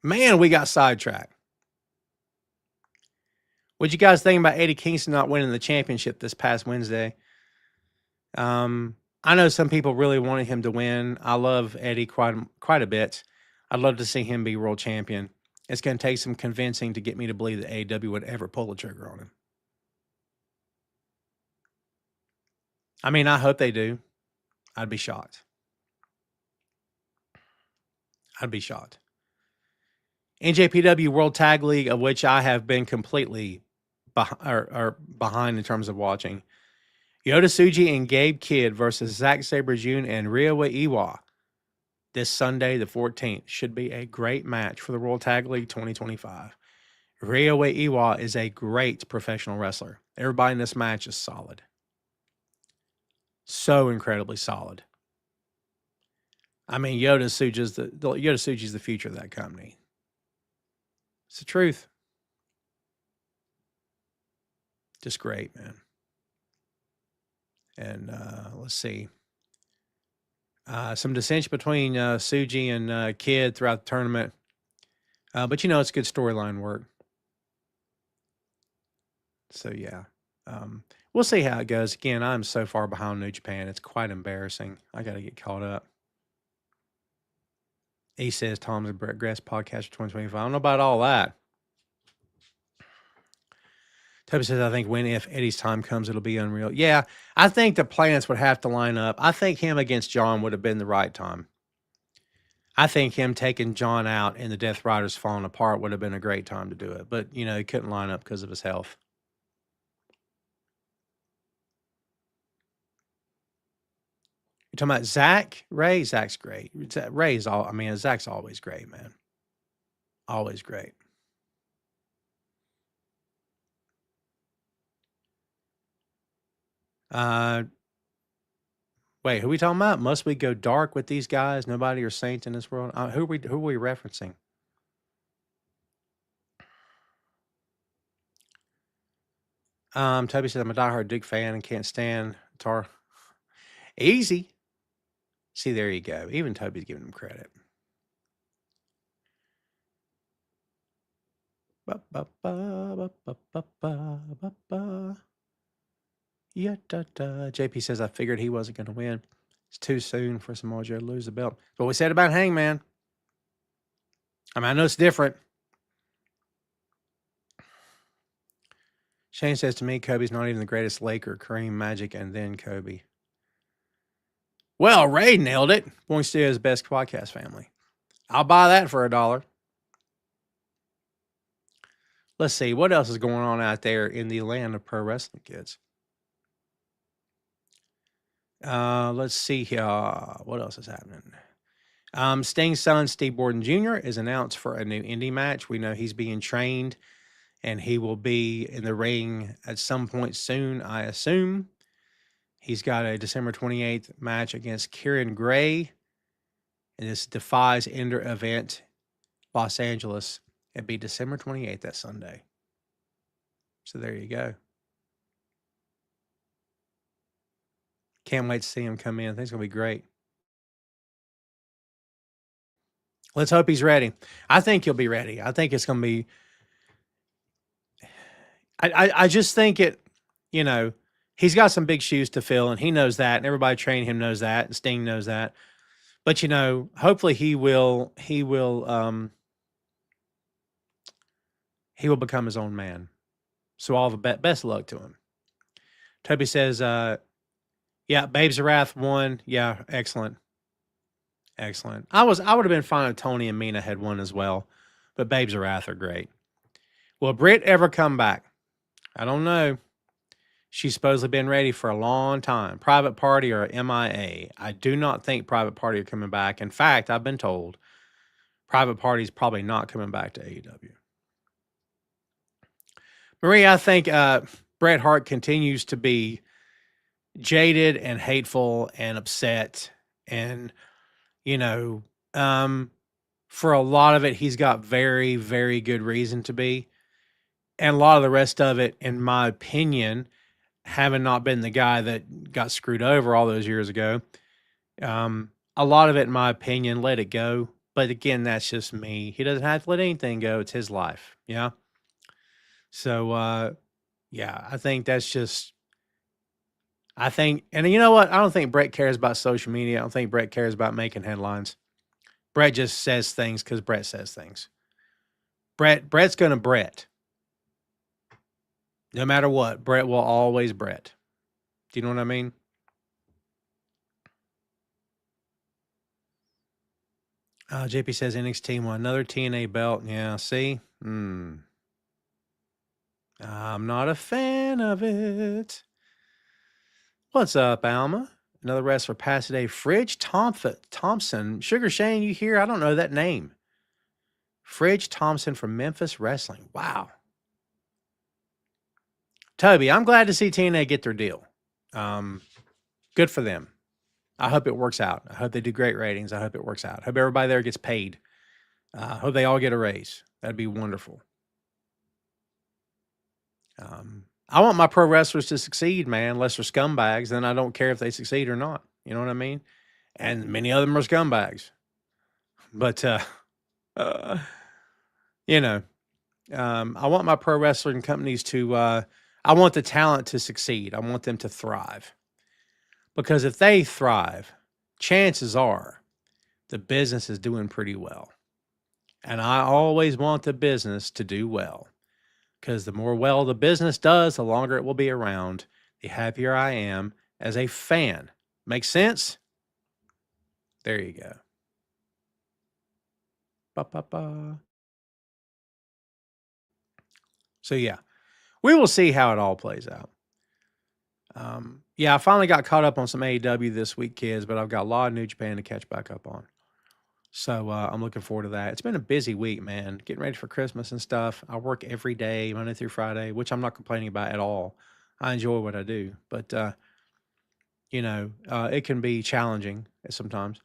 Man, we got sidetracked. What'd you guys think about Eddie Kingston not winning the championship this past Wednesday? I know some people really wanted him to win. I love Eddie quite a bit. I'd love to see him be world champion. It's going to take some convincing to get me to believe that AEW would ever pull the trigger on him. I mean, I hope they do. I'd be shocked. NJPW World Tag League, of which I have been completely behind in terms of watching. Yota Tsuji and Gabe Kidd versus Zack Sabre Jr. and Ryowa Iwa this Sunday, the 14th. Should be a great match for the World Tag League 2025. Ryowa Iwa is a great professional wrestler. Everybody in this match is solid. So incredibly solid. I mean, Yota Tsuji's the future of that company. It's the truth. Just great, man. And let's see. Some dissension between Tsuji and Kidd throughout the tournament. But, it's good storyline work. So, yeah. We'll see how it goes. Again, I'm so far behind New Japan. It's quite embarrassing. I got to get caught up. He says Tom's a Grass podcast for 2025. I don't know about all that. Toby says, I think if Eddie's time comes, it'll be unreal. Yeah, I think the planets would have to line up. I think him against John would have been the right time. I think him taking John out and the Death Riders falling apart would have been a great time to do it. But, he couldn't line up because of his health. You're talking about Zach? Ray? Zach's great. Zach's always great, man. Always great. Uh, wait, who are we talking about? Must we go dark with these guys? Nobody are saints in this world. Who are we referencing? Toby said I'm a diehard Duke fan and can't stand Tar. Easy. See, there you go. Even Toby's giving him credit. Ba, ba, ba, ba, ba, ba, ba, ba. Yeah, da, da. JP says I figured he wasn't going to win. It's too soon for Samoa Joe to lose the belt. What we said about Hangman. I mean, I know it's different. Shane says to me, Kobe's not even the greatest Laker. Kareem, Magic, and then Kobe. Well, Ray nailed it. Boink Studios' best podcast family. I'll buy that for $1. Let's see. What else is going on out there in the land of pro wrestling, kids? Let's see here. What else is happening? Sting's son, Steve Borden Jr., is announced for a new indie match. We know he's being trained, and he will be in the ring at some point soon, I assume. He's got a December 28th match against Kieran Gray in this Defies Ender event, Los Angeles. It'd be December 28th, that Sunday. So there you go. Can't wait to see him come in. I think it's going to be great. Let's hope he's ready. I think he'll be ready. I think it's going to be... I just think it, he's got some big shoes to fill, and he knows that, and everybody training him knows that, and Sting knows that. But, hopefully he will become his own man. So all the best luck to him. Toby says, yeah, Babes of Wrath won. Yeah, excellent. Excellent. I would have been fine if Tony and Mina had won as well, but Babes of Wrath are great. Will Britt ever come back? I don't know. She's supposedly been ready for a long time. Private Party or MIA. I do not think Private Party are coming back. In fact, I've been told Private Party is probably not coming back to AEW. Marie, I think Bret Hart continues to be jaded and hateful and upset. And, for a lot of it, he's got very, very good reason to be. And a lot of the rest of it, in my opinion, having not been the guy that got screwed over all those years ago, a lot of it, in my opinion, let it go. But again, that's just me. He doesn't have to let anything go. It's his life. Yeah. So, yeah, I think that's just... and you know what? I don't think Bret cares about social media. I don't think Bret cares about making headlines. Bret just says things because Bret says things. Bret's going to Bret. No matter what, Bret will always Bret. Do you know what I mean? JP says NXT won another TNA belt. Yeah, see? I'm not a fan of it. What's up, Alma? Another rest for Pass Today. Fridge Thompson. Sugar Shane, you here? I don't know that name. Fridge Thompson from Memphis Wrestling. Wow. Toby, I'm glad to see TNA get their deal. Good for them. I hope it works out. I hope they do great ratings. I hope it works out. I hope everybody there gets paid. I hope they all get a raise. That'd be wonderful. I want my pro wrestlers to succeed, man, unless they're scumbags. Then I don't care if they succeed or not. You know what I mean? And many of them are scumbags. But, I want my pro wrestling companies to, I want the talent to succeed. I want them to thrive. Because if they thrive, chances are the business is doing pretty well. And I always want the business to do well. Because the more well the business does, the longer it will be around, the happier I am as a fan. Make sense? There you go. Ba-ba-ba. So, yeah, we will see how it all plays out. Yeah, I finally got caught up on some AEW this week, kids, but I've got a lot of New Japan to catch back up on. So I'm looking forward to that. It's been a busy week, man. Getting ready for Christmas and stuff. I work every day, Monday through Friday, which I'm not complaining about at all. I enjoy what I do. But it can be challenging sometimes.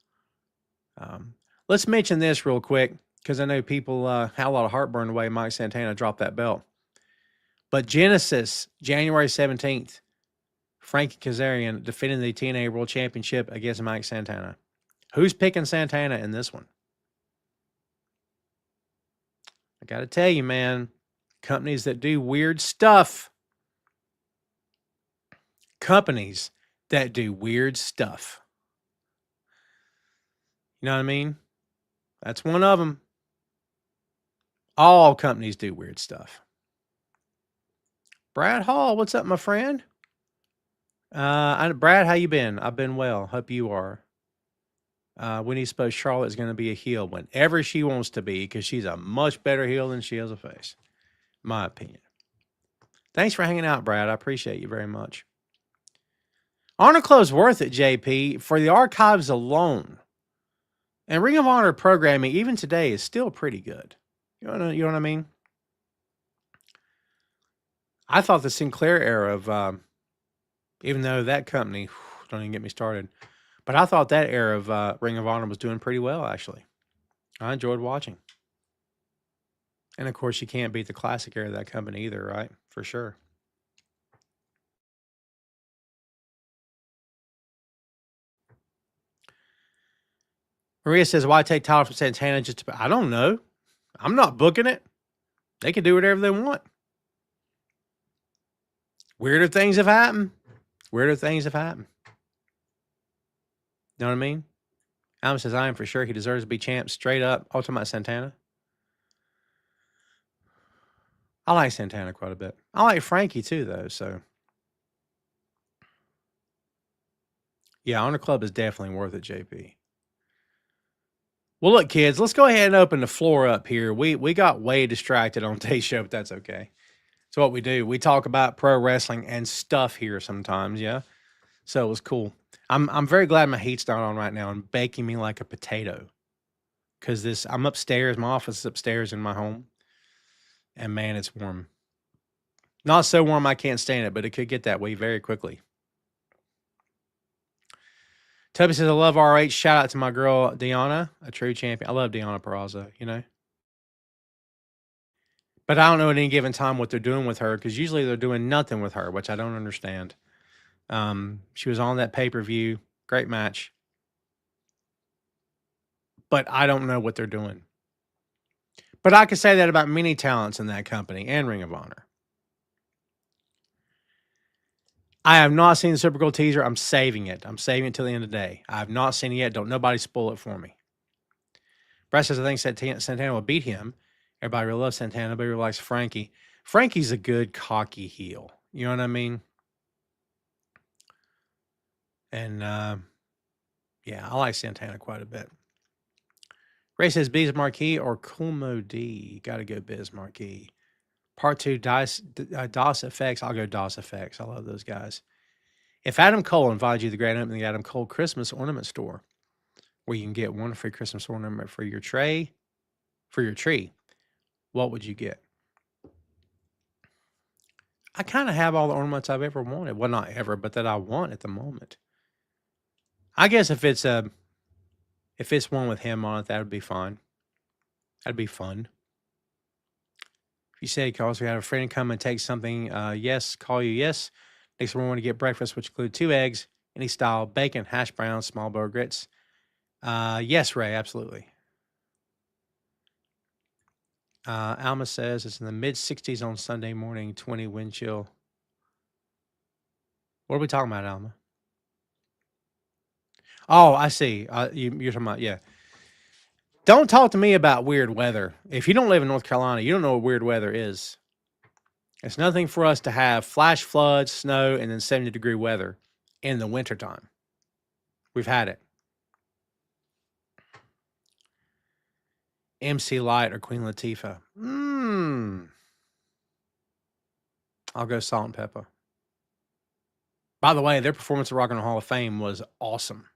Let's mention this real quick because I know people had a lot of heartburn the way Mike Santana dropped that belt. But Genesis, January 17th, Frankie Kazarian defending the TNA World Championship against Mike Santana. Who's picking Santana in this one? I got to tell you, man, companies that do weird stuff. Companies that do weird stuff. You know what I mean? That's one of them. All companies do weird stuff. Brad Hall, what's up, my friend? Brad, how you been? I've been well. Hope you are. When do you suppose Charlotte is going to be a heel? Whenever she wants to be, because she's a much better heel than she is a face. My opinion. Thanks for hanging out, Brad. I appreciate you very much. Honor Club's worth it, JP, for the archives alone. And Ring of Honor programming, even today, is still pretty good. You know what I mean? I thought the Sinclair era of, even though that company, don't even get me started, but I thought that era of Ring of Honor was doing pretty well, actually. I enjoyed watching. And, of course, you can't beat the classic era of that company either, right? For sure. Maria says, why take title from Santana just to... I don't know. I'm not booking it. They can do whatever they want. Weirder things have happened. Weirder things have happened. You know what I mean? Allen says, I am for sure he deserves to be champ straight up. Oh, talking about Santana. I like Santana quite a bit. I like Frankie too, though, so. Yeah, Honor Club is definitely worth it, JP. Well, look, kids, let's go ahead and open the floor up here. We got way distracted on today's show, but that's okay. It's what we do. We talk about pro wrestling and stuff here sometimes, yeah? So it was cool. I'm very glad my heat's not on right now and baking me like a potato. Because I'm upstairs. My office is upstairs in my home. And, man, it's warm. Not so warm I can't stand it, but it could get that way very quickly. Tubby says, I love RH. Shout out to my girl, Deanna, a true champion. I love Deanna Peraza, you know. But I don't know at any given time what they're doing with her because usually they're doing nothing with her, which I don't understand. She was on that pay-per-view. Great match. But I don't know what they're doing. But I could say that about many talents in that company and Ring of Honor. I have not seen the Supergirl teaser. I'm saving it. I'm saving it till the end of the day. I have not seen it yet. Don't nobody spoil it for me. Brett says, I think Santana will beat him. Everybody really loves Santana, but everybody likes Frankie. Frankie's a good, cocky heel. You know what I mean? And, yeah, I like Santana quite a bit. Ray says, Biz Marquis or Kumo D. Got to go Biz Marquis. Part 2, DOS Effects. I'll go DOS Effects. I love those guys. If Adam Cole invited you to the grand opening of the Adam Cole Christmas ornament store, where you can get one free Christmas ornament for your tree, what would you get? I kind of have all the ornaments I've ever wanted. Well, not ever, but that I want at the moment. I guess if it's one with him on it, that would be fine. That'd be fun. If you say, calls, we had a friend come and take something, yes, call you, yes. Next one, we want to get breakfast, which include 2 eggs, any style, bacon, hash browns, small boiled grits. Yes, Ray, absolutely. Alma says it's in the mid-60s on Sunday morning, 20 wind chill. What are we talking about, Alma? Oh, I see. You're talking about, yeah. Don't talk to me about weird weather. If you don't live in North Carolina, you don't know what weird weather is. It's nothing for us to have flash floods, snow, and then 70-degree weather in the wintertime. We've had it. MC Light or Queen Latifah? I'll go Salt and Pepper. By the way, their performance at Rock and Roll Hall of Fame was awesome.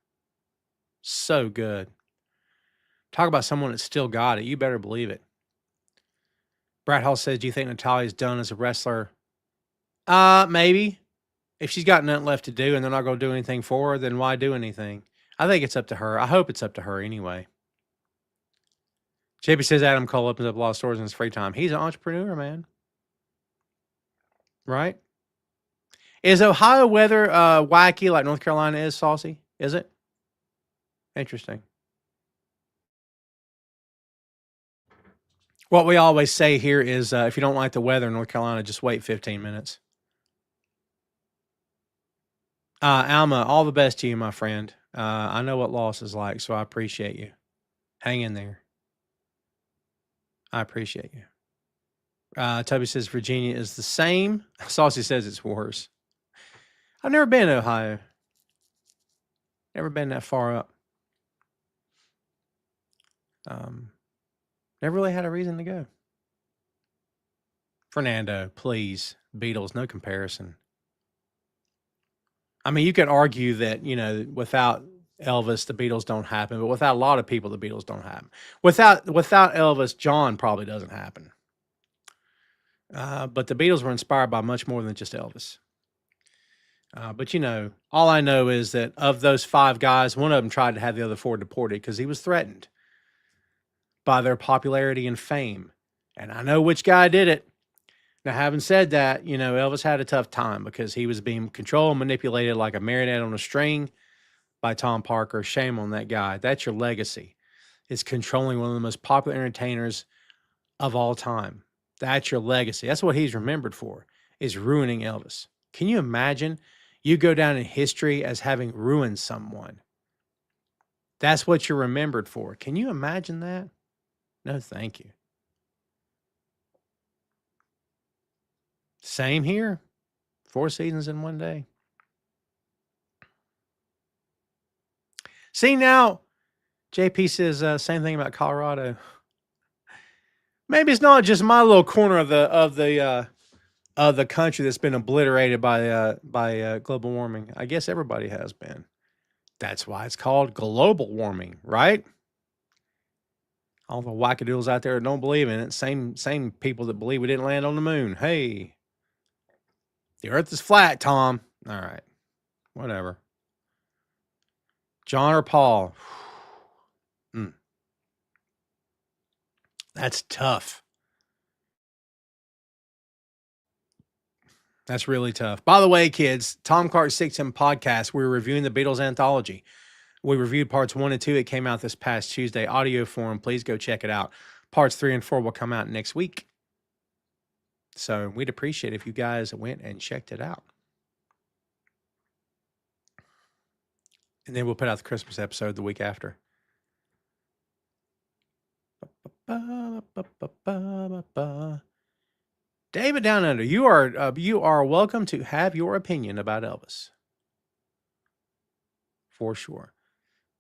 So good. Talk about someone that still got it. You better believe it. Brad Hall says, do you think Natalia's done as a wrestler? Maybe. If she's got nothing left to do and they're not going to do anything for her, then why do anything? I think it's up to her. I hope it's up to her anyway. JP says Adam Cole opens up a lot of stores in his free time. He's an entrepreneur, man. Right? Is Ohio weather wacky like North Carolina is, Saucy? Is it? Interesting. What we always say here is if you don't like the weather in North Carolina, just wait 15 minutes. Alma, all the best to you, my friend. I know what loss is like, so I appreciate you. Hang in there. I appreciate you. Toby says Virginia is the same. Saucy says it's worse. I've never been to Ohio. Never been that far up. Never really had a reason to go. Fernando, please. Beatles, no comparison. I mean, you could argue that, without Elvis, the Beatles don't happen, but without a lot of people, the Beatles don't happen. Without Elvis, John probably doesn't happen. But the Beatles were inspired by much more than just Elvis. But all I know is that of those 5 guys, one of them tried to have the other 4 deported because he was threatened by their popularity and fame. And I know which guy did it. Now, having said that, Elvis had a tough time because he was being controlled and manipulated like a marionette on a string by Tom Parker. Shame on that guy. That's your legacy. It's controlling one of the most popular entertainers of all time. That's your legacy. That's what he's remembered for, is ruining Elvis. Can you imagine? You go down in history as having ruined someone. That's what you're remembered for. Can you imagine that? No, thank you. Same here. 4 seasons in one day. See, now, JP says same thing about Colorado. Maybe it's not just my little corner of the country that's been obliterated by global warming. I guess everybody has been. That's why it's called global warming, right? All the wackadoodles out there that don't believe in it. Same people that believe we didn't land on the moon. Hey, the earth is flat, Tom. All right. Whatever. John or Paul? That's tough. That's really tough. By the way, kids, Tom Clark's 6M podcast, we're reviewing the Beatles anthology. We reviewed parts 1 and 2. It came out this past Tuesday, audio form. Please go check it out. Parts 3 and 4 will come out next week. So we'd appreciate if you guys went and checked it out. And then we'll put out the Christmas episode the week after. David Down Under, you are welcome to have your opinion about Elvis. For sure.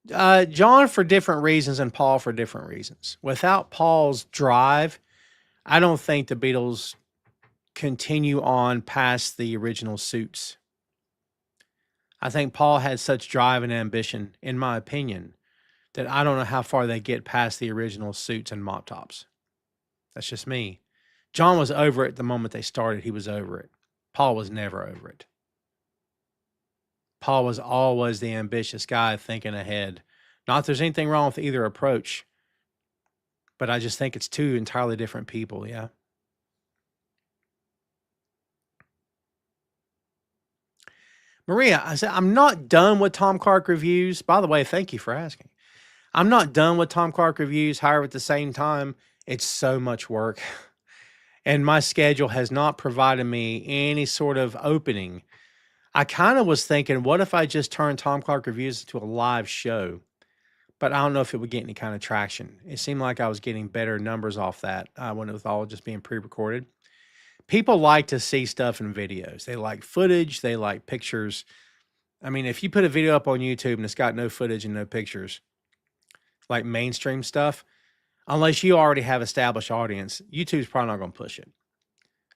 John for different reasons and Paul for different reasons. Without Paul's drive, I don't think the Beatles continue on past the original suits. I think Paul had such drive and ambition, in my opinion, that I don't know how far they get past the original suits and mop tops. That's just me. John was over it the moment they started. He was over it. Paul was never over it. Paul was always the ambitious guy thinking ahead. Not that there's anything wrong with either approach, but I just think it's 2 entirely different people, yeah. Maria, I said, I'm not done with Tom Clark reviews. By the way, thank you for asking. I'm not done with Tom Clark reviews. However, at the same time, it's so much work. And my schedule has not provided me any sort of opening. I kind of was thinking, what if I just turned Tom Clark reviews into a live show? But I don't know if it would get any kind of traction. It seemed like I was getting better numbers off that when it was all just being pre-recorded. People like to see stuff in videos. They like footage. They like pictures. I mean, if you put a video up on YouTube and it's got no footage and no pictures, like mainstream stuff, unless you already have established audience, YouTube's probably not going to push it.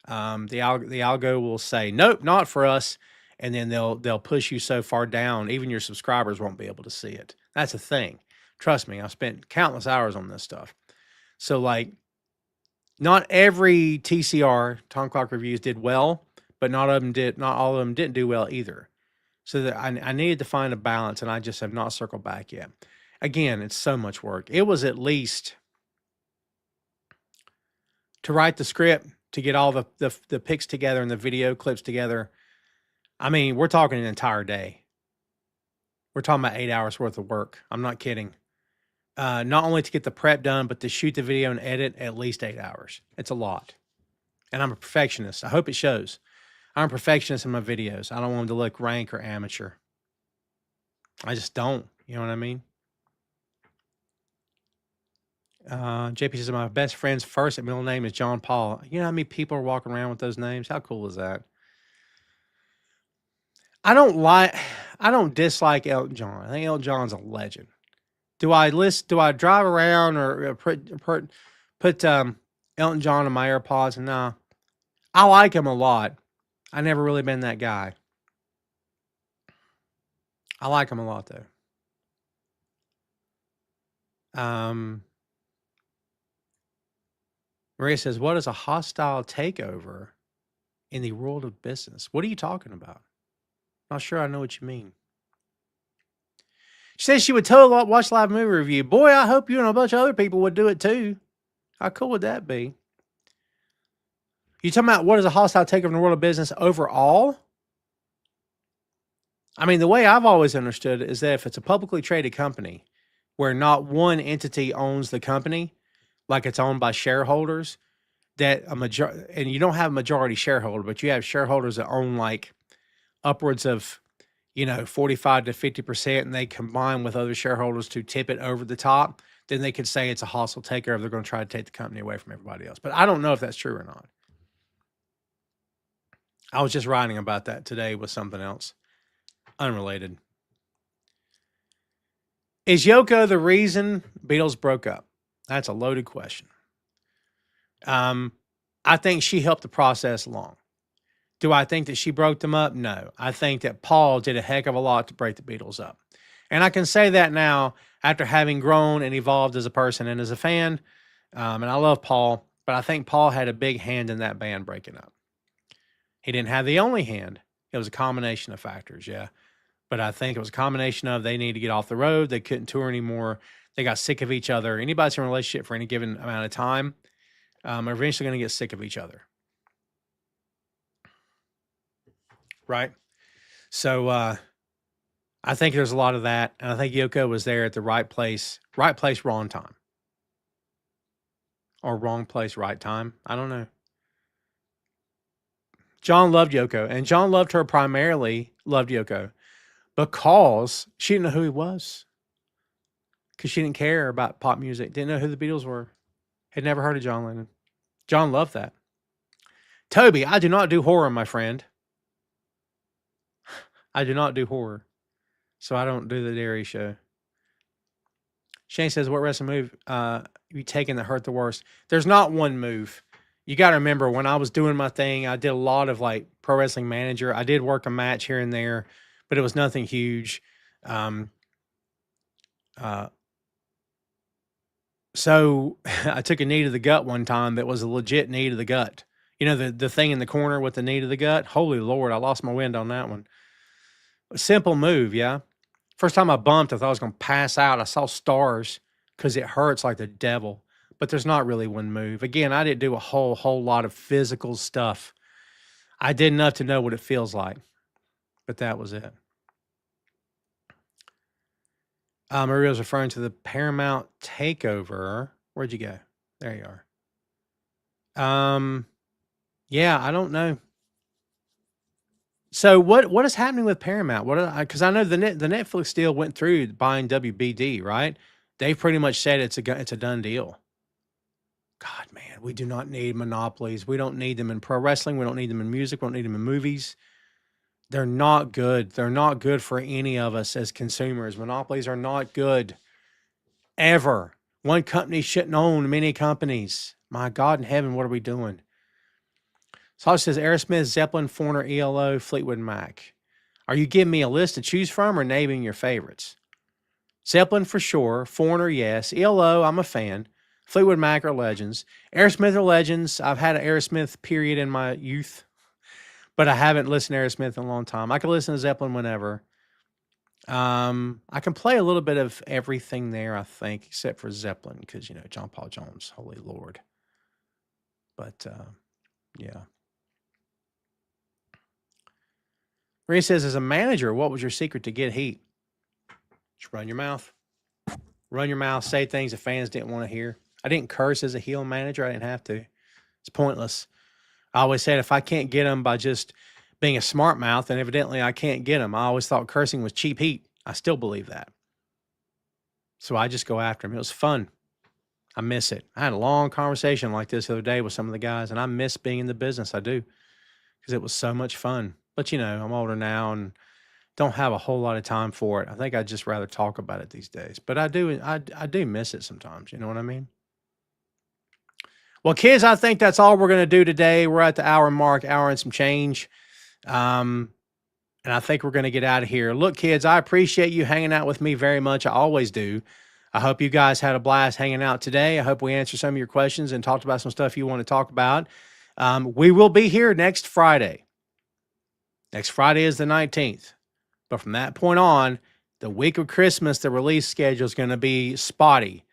The algo will say, nope, not for us. And then they'll push you so far down, even your subscribers won't be able to see it. That's a thing. Trust me, I've spent countless hours on this stuff. So, like, not every TCR, Tom Clark Reviews, did well, but not all of them didn't do well either. So that I needed to find a balance, and I just have not circled back yet. Again, it's so much work. It was at least to write the script, to get all the pics together and the video clips together. I mean, we're talking an entire day. We're talking about 8 hours worth of work. I'm not kidding. Not only to get the prep done, but to shoot the video and edit, at least 8 hours. It's a lot. And I'm a perfectionist. I hope it shows. I'm a perfectionist in my videos. I don't want them to look rank or amateur. I just don't. You know what I mean? JP says, my best friend's first and middle name is John Paul. You know how many people are walking around with those names? How cool is that? I don't dislike Elton John. I think Elton John's a legend. Do I drive around or put Elton John in my AirPods? No. I like him a lot. I never really been that guy. I like him a lot though. Maria says, what is a hostile takeover in the world of business? What are you talking about? Not sure I know what you mean. She says she would totally watch live movie review. Boy, I hope you and a bunch of other people would do it too. How cool would that be? You talking about what is a hostile takeover in the world of business overall? I mean, the way I've always understood it is that if it's a publicly traded company where not one entity owns the company, like it's owned by shareholders, that and you don't have a majority shareholder, but you have shareholders that own like upwards of, 45 to 50%, and they combine with other shareholders to tip it over the top, then they could say it's a hostile takeover. They're going to try to take the company away from everybody else. But I don't know if that's true or not. I was just writing about that today with something else, unrelated. Is Yoko the reason Beatles broke up? That's a loaded question. I think she helped the process along. Do I think that she broke them up? No. I think that Paul did a heck of a lot to break the Beatles up. And I can say that now after having grown and evolved as a person and as a fan. And I love Paul, but I think Paul had a big hand in that band breaking up. He didn't have the only hand. It was a combination of factors, yeah. But I think it was a combination of they needed to get off the road. They couldn't tour anymore. They got sick of each other. Anybody's in a relationship for any given amount of time are eventually going to get sick of each other. Right? So I think there's a lot of that. And I think Yoko was there at the right place, wrong time. Or wrong place, right time. I don't know. John loved Yoko. And John loved Yoko because she didn't know who he was. Because she didn't care about pop music. Didn't know who the Beatles were. Had never heard of John Lennon. John loved that. Toby, I do not do horror, my friend. I do not do horror. So I don't do the Dairy Show. Shane says, what wrestling move you taking that hurt the worst? There's not one move. You got to remember, when I was doing my thing, I did a lot of like Pro Wrestling Manager. I did work a match here and there, but it was nothing huge. So I took a knee to the gut one time that was a legit knee to the gut. You know, the thing in the corner with the knee to the gut? Holy Lord, I lost my wind on that one. A simple move, yeah. First time I bumped, I thought I was going to pass out. I saw stars because it hurts like the devil. But there's not really one move. Again, I didn't do a whole lot of physical stuff. I did enough to know what it feels like. But that was it. Maria's referring to the Paramount takeover. Where'd you go? There you are. Yeah, I don't know. So what is happening with Paramount? Because I know the Netflix deal went through buying WBD, right? They pretty much said it's a done deal. God, man, we do not need monopolies. We don't need them in pro wrestling. We don't need them in music. We don't need them in movies. They're not good. They're not good for any of us as consumers. Monopolies are not good. Ever. One company shouldn't own many companies. My God in heaven, what are we doing? So it says Aerosmith, Zeppelin, Foreigner, ELO, Fleetwood Mac. Are you giving me a list to choose from or naming your favorites? Zeppelin for sure. Foreigner, yes. ELO, I'm a fan. Fleetwood Mac are legends. Aerosmith are legends. I've had an Aerosmith period in my youth. but I haven't listened to Aerosmith in a long time. I can listen to Zeppelin whenever. I can play a little bit of everything there, I think, except for Zeppelin, because John Paul Jones, holy Lord. But yeah. Marie says, as a manager, what was your secret to get heat? Just run your mouth. Run your mouth, say things the fans didn't want to hear. I didn't curse as a heel manager. I didn't have to. It's pointless. I always said if I can't get them by just being a smart mouth, then evidently I can't get them. I always thought cursing was cheap heat. I still believe that. So I just go after them. It was fun. I miss it. I had a long conversation like this the other day with some of the guys, and I miss being in the business. I do, because it was so much fun. But, I'm older now and don't have a whole lot of time for it. I think I'd just rather talk about it these days. But I do miss it sometimes. You know what I mean? Well, kids, I think that's all we're going to do today. We're at the hour mark, hour and some change. And I think we're going to get out of here. Look, kids, I appreciate you hanging out with me very much. I always do. I hope you guys had a blast hanging out today. I hope we answered some of your questions and talked about some stuff you want to talk about. We will be here next Friday. Next Friday is the 19th. But from that point on, the week of Christmas, the release schedule is going to be spotty.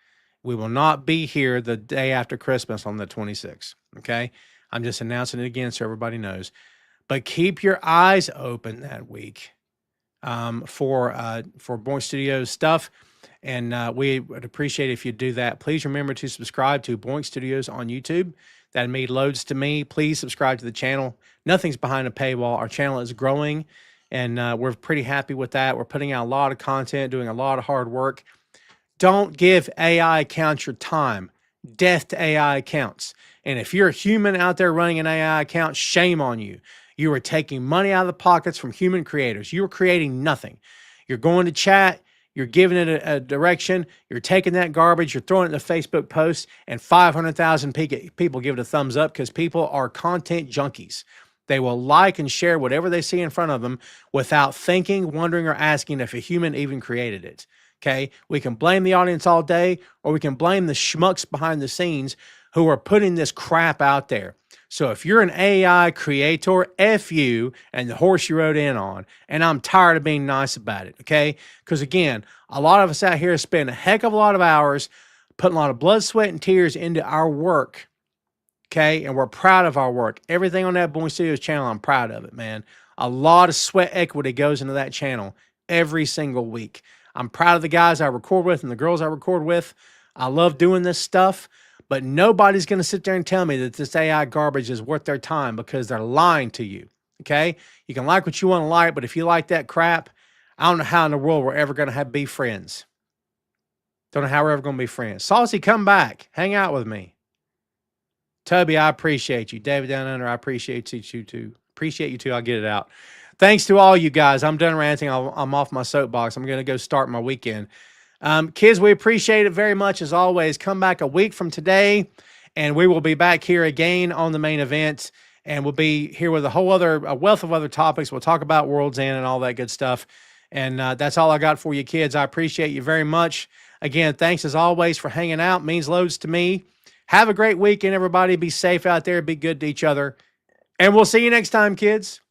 We will not be here the day after Christmas on the 26th. Okay? I'm just announcing it again so everybody knows. But keep your eyes open that week for Boink Studios stuff. And we would appreciate if you do that. Please remember to subscribe to Boink Studios on YouTube. That made loads to me. Please subscribe to the channel. Nothing's behind a paywall. Our channel is growing, and we're pretty happy with that. We're putting out a lot of content, doing a lot of hard work. Don't give AI accounts your time. Death to AI accounts. And if you're a human out there running an AI account, shame on you. You are taking money out of the pockets from human creators. You are creating nothing. You're going to chat. You're giving it a direction. You're taking that garbage. You're throwing it in a Facebook post, and 500,000 people give it a thumbs up because people are content junkies. They will like and share whatever they see in front of them without thinking, wondering, or asking if a human even created it. Okay? We can blame the audience all day, or we can blame the schmucks behind the scenes who are putting this crap out there. So if you're an AI creator, F you and the horse you rode in on. And I'm tired of being nice about it, okay? Because again, a lot of us out here spend a heck of a lot of hours putting a lot of blood, sweat, and tears into our work, okay? And we're proud of our work. Everything on that Boink Studios channel, I'm proud of it, man. A lot of sweat equity goes into that channel every single week. I'm proud of the guys I record with and the girls I record with. I love doing this stuff. But nobody's going to sit there and tell me that this AI garbage is worth their time because they're lying to you, okay? You can like what you want to like, but if you like that crap, I don't know how in the world we're ever going to be friends. Don't know how we're ever going to be friends. Saucy, come back. Hang out with me. Toby, I appreciate you. David Down Under, I appreciate you too. Appreciate you too. I'll get it out. Thanks to all you guys. I'm done ranting. I'm off my soapbox. I'm going to go start my weekend. Kids, we appreciate it very much as always. Come back a week from today, and we will be back here again on the main event, and we'll be here with a wealth of other topics. We'll talk about World's End and all that good stuff. And that's all I got for you, kids. I appreciate you very much. Again, thanks as always for hanging out. It means loads to me. Have a great weekend, everybody. Be safe out there. Be good to each other. And we'll see you next time, kids.